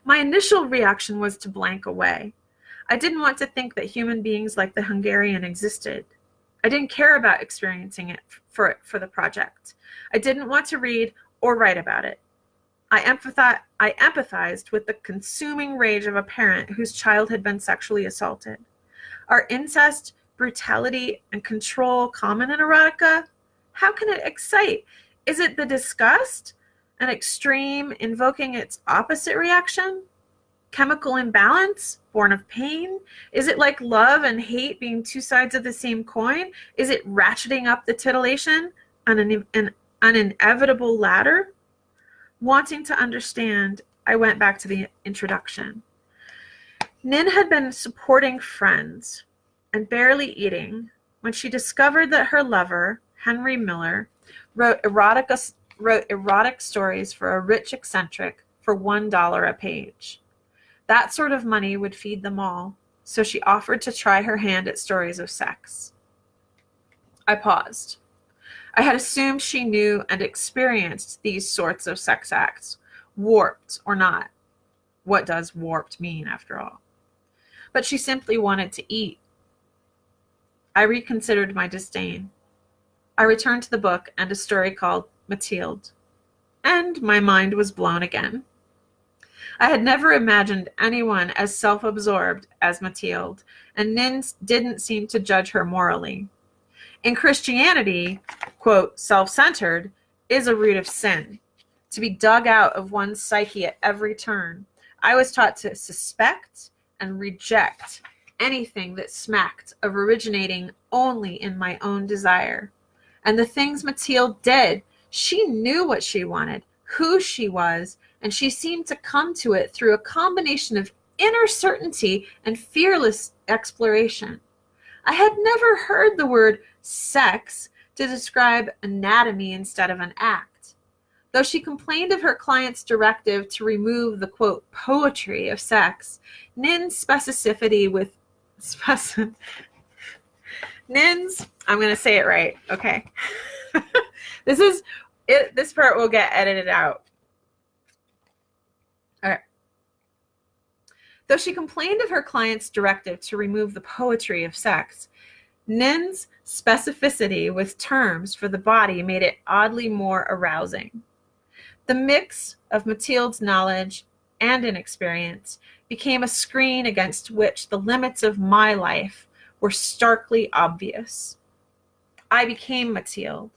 My initial reaction was to blank away. I didn't want to think that human beings like the Hungarian existed. I didn't care about experiencing it for the project. I didn't want to read or write about it. I empathized with the consuming rage of a parent whose child had been sexually assaulted. Are incest, brutality, and control common in erotica? How can it excite? Is it the disgust? An extreme invoking its opposite reaction? Chemical imbalance, born of pain? Is it like love and hate being 2 sides of the same coin? Is it ratcheting up the titillation on an inevitable ladder? Wanting to understand, I went back to the introduction. Nin had been supporting friends and barely eating when she discovered that her lover, Henry Miller, wrote erotic stories for a rich eccentric for $1 a page. That sort of money would feed them all, so she offered to try her hand at stories of sex. I paused. I had assumed she knew and experienced these sorts of sex acts, warped or not. What does warped mean, after all? But she simply wanted to eat. I reconsidered my disdain. I returned to the book and a story called Mathilde, and my mind was blown again. I had never imagined anyone as self-absorbed as Mathilde, and Nin didn't seem to judge her morally. In Christianity, quote, self-centered is a root of sin, to be dug out of one's psyche at every turn. I was taught to suspect and reject anything that smacked of originating only in my own desire. And the things Mathilde did, she knew what she wanted, who she was, and she seemed to come to it through a combination of inner certainty and fearless exploration. I had never heard the word sex to describe anatomy instead of an act. Though she complained of her client's directive to remove the, quote, poetry of sex, Nin's specificity with Nin's, I'm going to say it right, okay? This part will get edited out. Okay. Though she complained of her client's directive to remove the poetry of sex, Nin's specificity with terms for the body made it oddly more arousing. The mix of Mathilde's knowledge and inexperience became a screen against which the limits of my life were starkly obvious. I became Mathilde.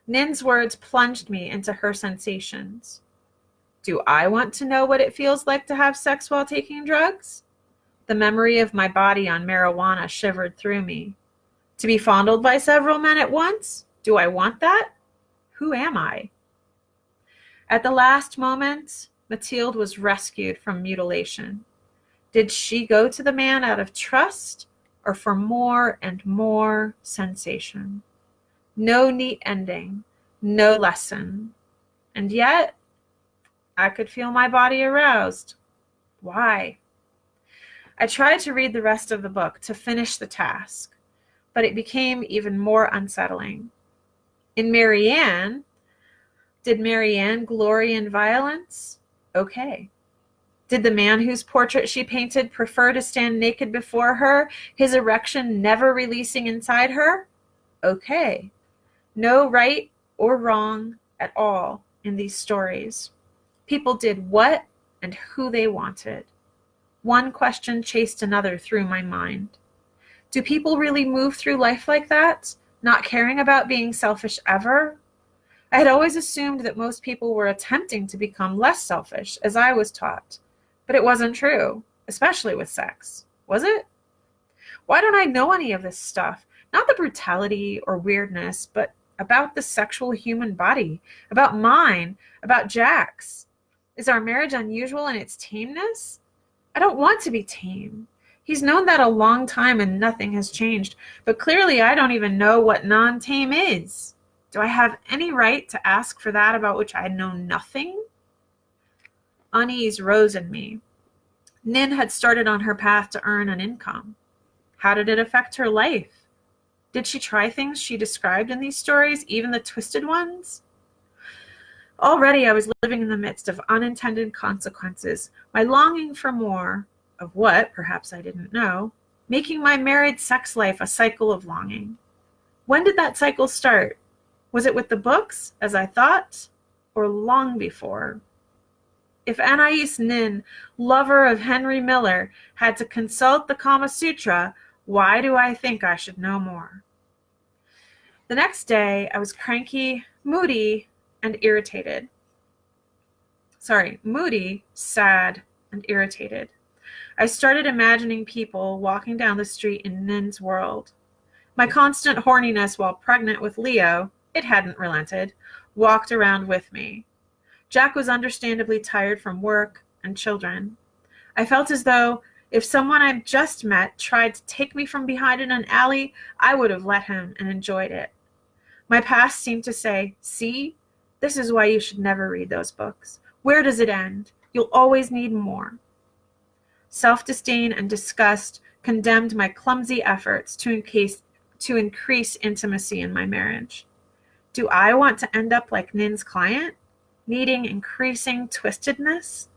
Nin's words plunged me into her sensations. Do I want to know what it feels like to have sex while taking drugs? The memory of my body on marijuana shivered through me. To be fondled by several men at once? Do I want that? Who am I? At the last moment, Mathilde was rescued from mutilation. Did she go to the man out of trust or for more and more sensation? No neat ending, no lesson. And yet, I could feel my body aroused. Why? I tried to read the rest of the book to finish the task, but it became even more unsettling. In Marianne, did Marianne glory in violence? Okay. Did the man whose portrait she painted prefer to stand naked before her, his erection never releasing inside her? Okay. No right or wrong at all in these stories. People did what and who they wanted. One question chased another through my mind. Do people really move through life like that, not caring about being selfish ever? I had always assumed that most people were attempting to become less selfish, as I was taught. But it wasn't true, especially with sex. Was it? Why don't I know any of this stuff? Not the brutality or weirdness, but about the sexual human body, about mine, about Jack's. Is our marriage unusual in its tameness? I don't want to be tame. He's known that a long time and nothing has changed, but clearly I don't even know what non-tame is. Do I have any right to ask for that about which I know nothing? Unease rose in me. Nin had started on her path to earn an income. How did it affect her life? Did she try things she described in these stories, even the twisted ones? Already I was living in the midst of unintended consequences, my longing for more, of what, perhaps I didn't know, making my married sex life a cycle of longing. When did that cycle start? Was it with the books, as I thought, or long before? If Anais Nin, lover of Henry Miller, had to consult the Kama Sutra, why do I think I should know more? The next day, I was cranky, moody, and irritated. Moody, sad, and irritated. I started imagining people walking down the street in Nin's world. My constant horniness while pregnant with Leo, it hadn't relented, walked around with me. Jack was understandably tired from work and children. I felt as though if someone I'd just met tried to take me from behind in an alley, I would have let him and enjoyed it. My past seemed to say, see, this is why you should never read those books. Where does it end? You'll always need more. Self-disdain and disgust condemned my clumsy efforts to increase intimacy in my marriage. Do I want to end up like Nin's client, needing increasing twistedness?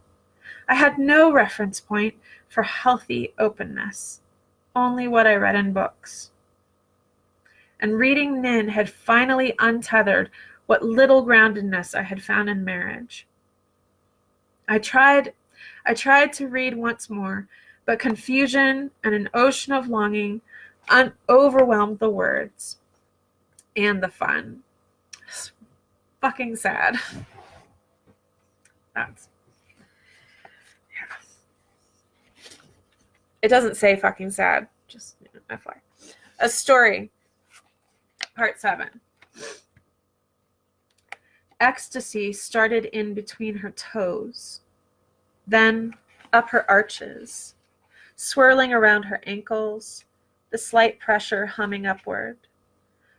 I had no reference point for healthy openness, only what I read in books. And reading Nin had finally untethered what little groundedness I had found in marriage. I tried to read once more, but confusion and an ocean of longing overwhelmed the words and the fun. It's fucking sad. It doesn't say fucking sad, just FYI. A story, part 7. Ecstasy started in between her toes, then up her arches, swirling around her ankles, the slight pressure humming upward.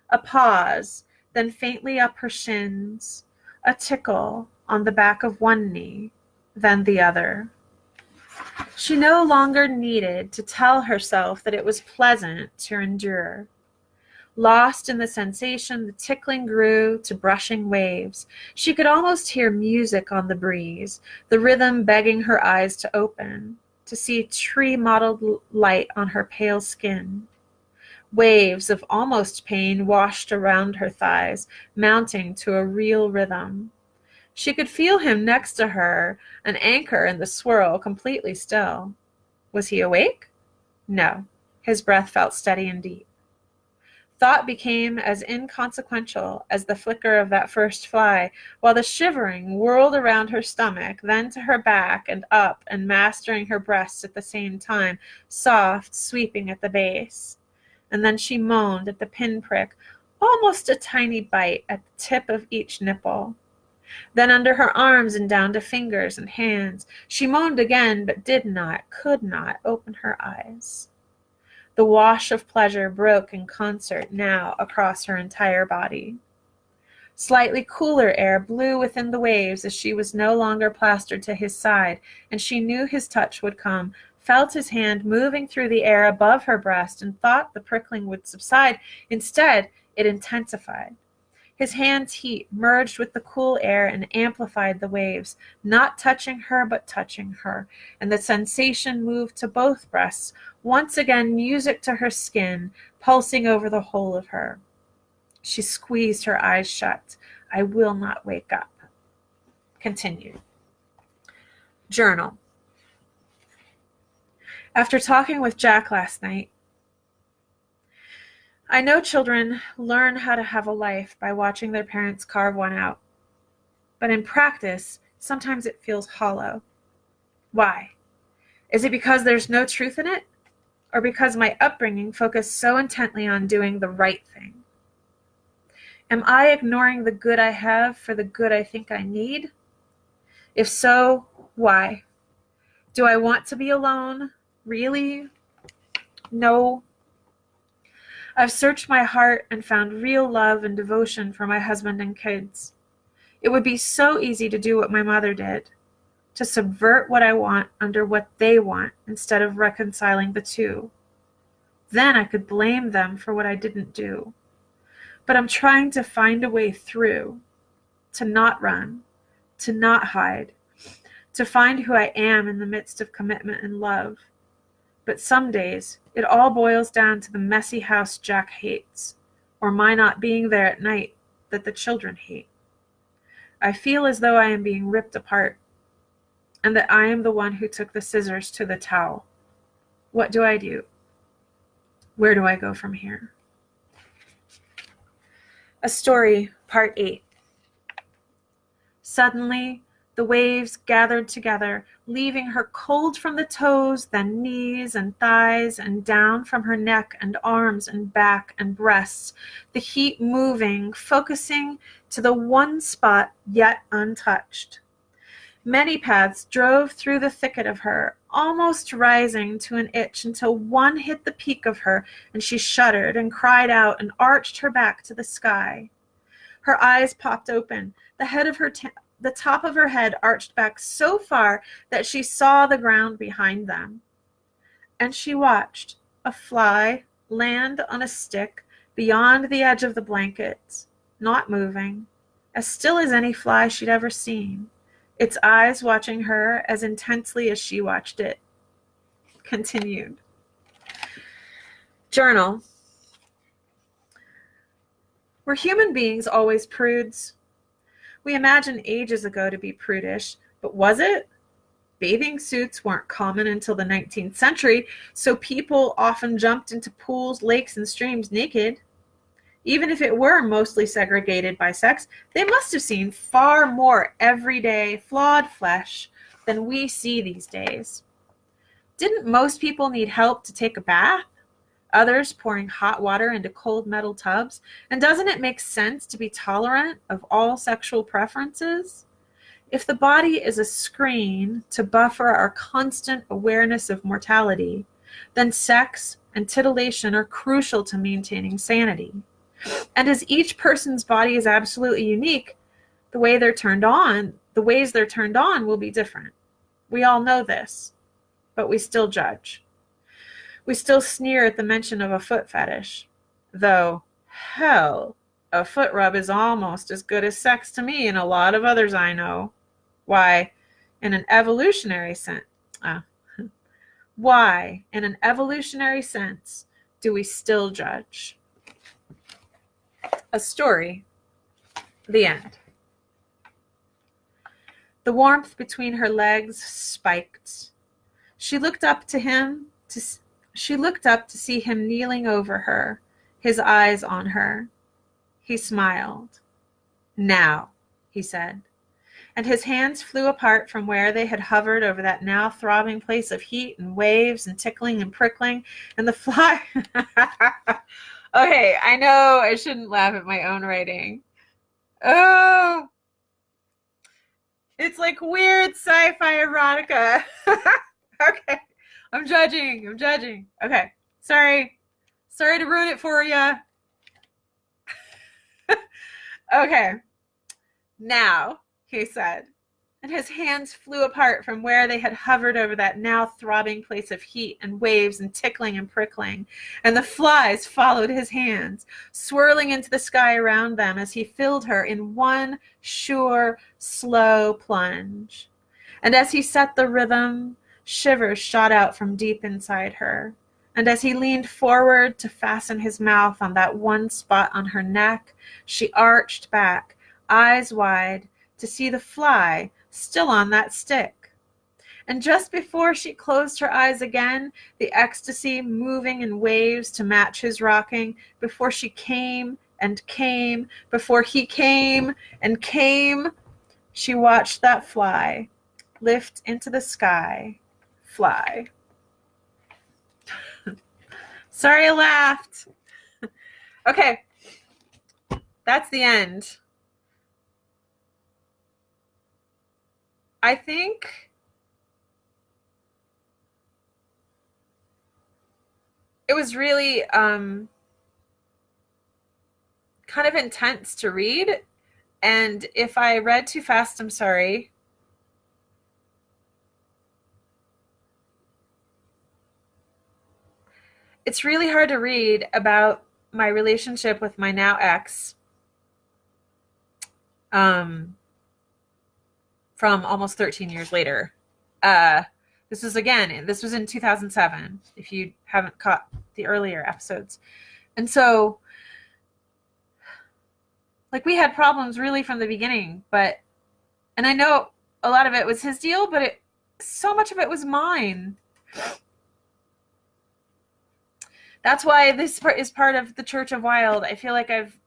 A pause, then faintly up her shins, a tickle on the back of one knee, then the other. She no longer needed to tell herself that it was pleasant to endure. Lost in the sensation, the tickling grew to brushing waves. She could almost hear music on the breeze, the rhythm begging her eyes to open, to see tree-mottled light on her pale skin. Waves of almost pain washed around her thighs, mounting to a real rhythm. She could feel him next to her, an anchor in the swirl, completely still. Was he awake? No. His breath felt steady and deep. Thought became as inconsequential as the flicker of that first fly, while the shivering whirled around her stomach, then to her back and up and mastering her breasts at the same time, soft, sweeping at the base. And then she moaned at the pinprick, almost a tiny bite at the tip of each nipple. Then under her arms and down to fingers and hands. She moaned again, but did not, could not open her eyes. The wash of pleasure broke in concert now across her entire body. Slightly cooler air blew within the waves as she was no longer plastered to his side, and she knew his touch would come, felt his hand moving through the air above her breast, and thought the prickling would subside. Instead, it intensified. His hand's heat merged with the cool air and amplified the waves, not touching her but touching her, and the sensation moved to both breasts, once again music to her skin, pulsing over the whole of her. She squeezed her eyes shut. I will not wake up. Continued. Journal. After talking with Jack last night, I know children learn how to have a life by watching their parents carve one out. But in practice, sometimes it feels hollow. Why? Is it because there's no truth in it? Or because my upbringing focused so intently on doing the right thing? Am I ignoring the good I have for the good I think I need? If so, why? Do I want to be alone? Really? No. I've searched my heart and found real love and devotion for my husband and kids. It would be so easy to do what my mother did, to subvert what I want under what they want instead of reconciling the two. Then I could blame them for what I didn't do. But I'm trying to find a way through, to not run, to not hide, to find who I am in the midst of commitment and love. But some days, it all boils down to the messy house Jack hates, or my not being there at night that the children hate. I feel as though I am being ripped apart, and that I am the one who took the scissors to the towel. What do I do? Where do I go from here? A story, part 8. Suddenly, the waves gathered together, leaving her cold from the toes, then knees and thighs, and down from her neck and arms and back and breasts, the heat moving, focusing to the one spot yet untouched. Many paths drove through the thicket of her, almost rising to an itch until one hit the peak of her, and she shuddered and cried out and arched her back to the sky. Her eyes popped open, the top of her head arched back so far that she saw the ground behind them. And she watched a fly land on a stick beyond the edge of the blankets, not moving, as still as any fly she'd ever seen, its eyes watching her as intensely as she watched it. Continued. Journal. Were human beings always prudes? We imagined ages ago to be prudish, but was it? Bathing suits weren't common until the 19th century, so people often jumped into pools, lakes, and streams naked. Even if it were mostly segregated by sex, they must have seen far more everyday, flawed flesh than we see these days. Didn't most people need help to take a bath? Others pouring hot water into cold metal tubs? And doesn't it make sense to be tolerant of all sexual preferences? If the body is a screen to buffer our constant awareness of mortality, then sex and titillation are crucial to maintaining sanity. And as each person's body is absolutely unique, the ways they're turned on will be different. We all know this, but we still judge. We still sneer at the mention of a foot fetish. Though, hell, a foot rub is almost as good as sex to me and a lot of others I know. Why, in an evolutionary sense, do we still judge? A story. The end. The warmth between her legs spiked. She looked up to see him kneeling over her, his eyes on her. He smiled. "Now," he said, and his hands flew apart from where they had hovered over that now throbbing place of heat and waves and tickling and prickling, and the fly... Okay, I know I shouldn't laugh at my own writing. Oh, it's like weird sci-fi erotica. Okay, I'm judging. Okay, sorry to ruin it for you. Okay, "Now," he said, and his hands flew apart from where they had hovered over that now throbbing place of heat and waves and tickling and prickling, and the flies followed his hands, swirling into the sky around them as he filled her in one sure, slow plunge. And as he set the rhythm, shivers shot out from deep inside her. And as he leaned forward to fasten his mouth on that one spot on her neck, she arched back, eyes wide, to see the fly still on that stick. And just before she closed her eyes again, the ecstasy moving in waves to match his rocking, before she came and came, before he came and came, she watched that fly lift into the sky, fly. Sorry I laughed. Okay, that's the end. I think it was really kind of intense to read, and if I read too fast, I'm sorry. It's really hard to read about my relationship with my now ex from almost 13 years later. This was in 2007, if you haven't caught the earlier episodes. And so, like, we had problems really from the beginning, and I know a lot of it was his deal, but so much of it was mine. That's why this is part of the Church of Wild. I feel like I've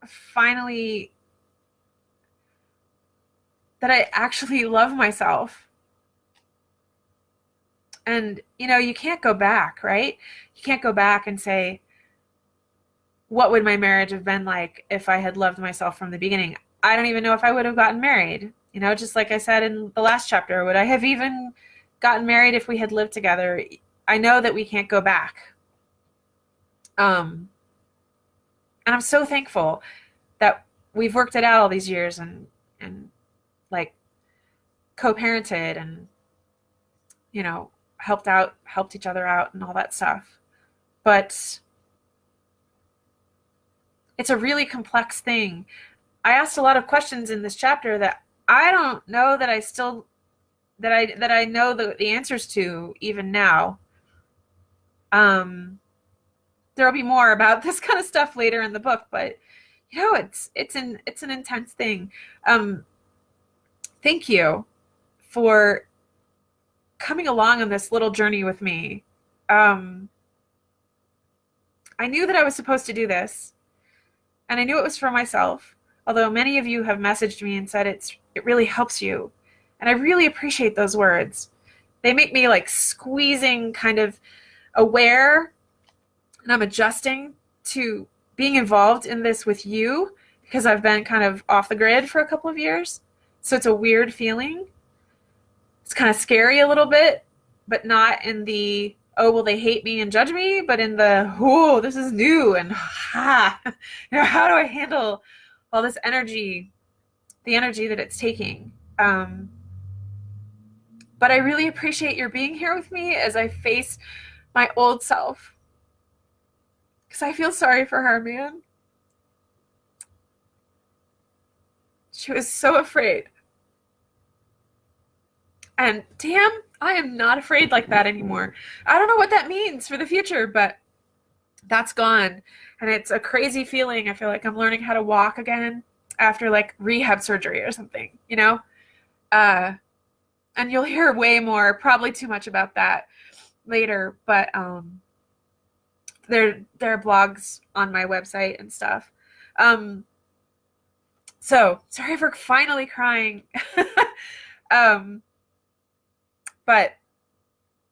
finally, that I actually love myself. And, you can't go back, right? You can't go back and say, what would my marriage have been like if I had loved myself from the beginning? I don't even know if I would have gotten married. Just like I said in the last chapter, would I have even gotten married if we had lived together? I know that we can't go back. And I'm so thankful that we've worked it out all these years and like co-parented and, helped each other out and all that stuff. But it's a really complex thing. I asked a lot of questions in this chapter that I don't know that I know the answers to even now. There'll be more about this kind of stuff later in the book, but it's an intense thing. Thank you for coming along on this little journey with me. I knew that I was supposed to do this, and I knew it was for myself, although many of you have messaged me and said it really helps you, and I really appreciate those words. They make me like squeezing, kind of aware, and I'm adjusting to being involved in this with you, because I've been kind of off the grid for a couple of years. So it's a weird feeling. It's kind of scary a little bit, but not in the, oh, will they hate me and judge me, but in the, oh, this is new, and how do I handle all this energy, the energy that it's taking. But I really appreciate your being here with me as I face my old self. Because I feel sorry for her, man. She was so afraid. And damn, I am not afraid like that anymore. I don't know what that means for the future, but that's gone. And it's a crazy feeling. I feel like I'm learning how to walk again after like rehab surgery or something, And you'll hear way more, probably too much about that later, but there are blogs on my website and stuff. So sorry for finally crying. But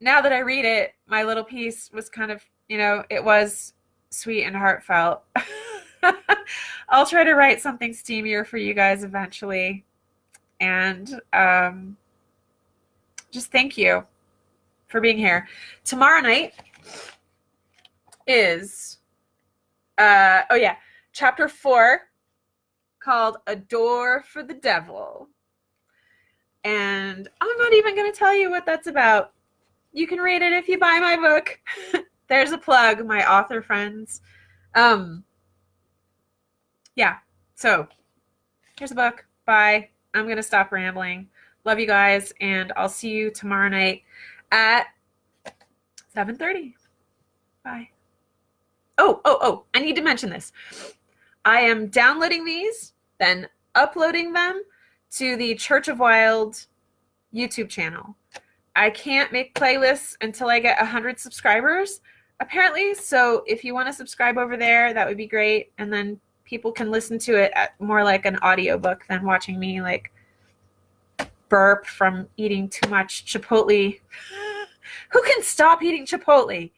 now that I read it, my little piece was kind of, it was sweet and heartfelt. I'll try to write something steamier for you guys eventually. And just thank you for being here. Tomorrow night is, chapter 4, called A Door for the Devil. And I'm not even going to tell you what that's about. You can read it if you buy my book. There's a plug, my author friends. Yeah, so here's a book. Bye. I'm going to stop rambling. Love you guys, and I'll see you tomorrow night at 7:30. Bye. Oh, I need to mention this. I am downloading these, then uploading them to the Church of Wild YouTube channel. I can't make playlists until I get 100 subscribers, apparently. So if you want to subscribe over there, that would be great. And then people can listen to it at more like an audiobook than watching me like burp from eating too much Chipotle. Who can stop eating Chipotle?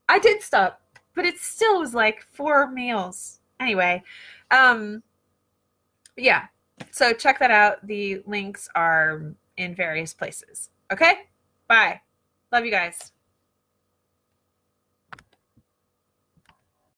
I did stop, but it still was like 4 meals. Anyway, yeah. So check that out. The links are in various places. Okay? Bye. Love you guys.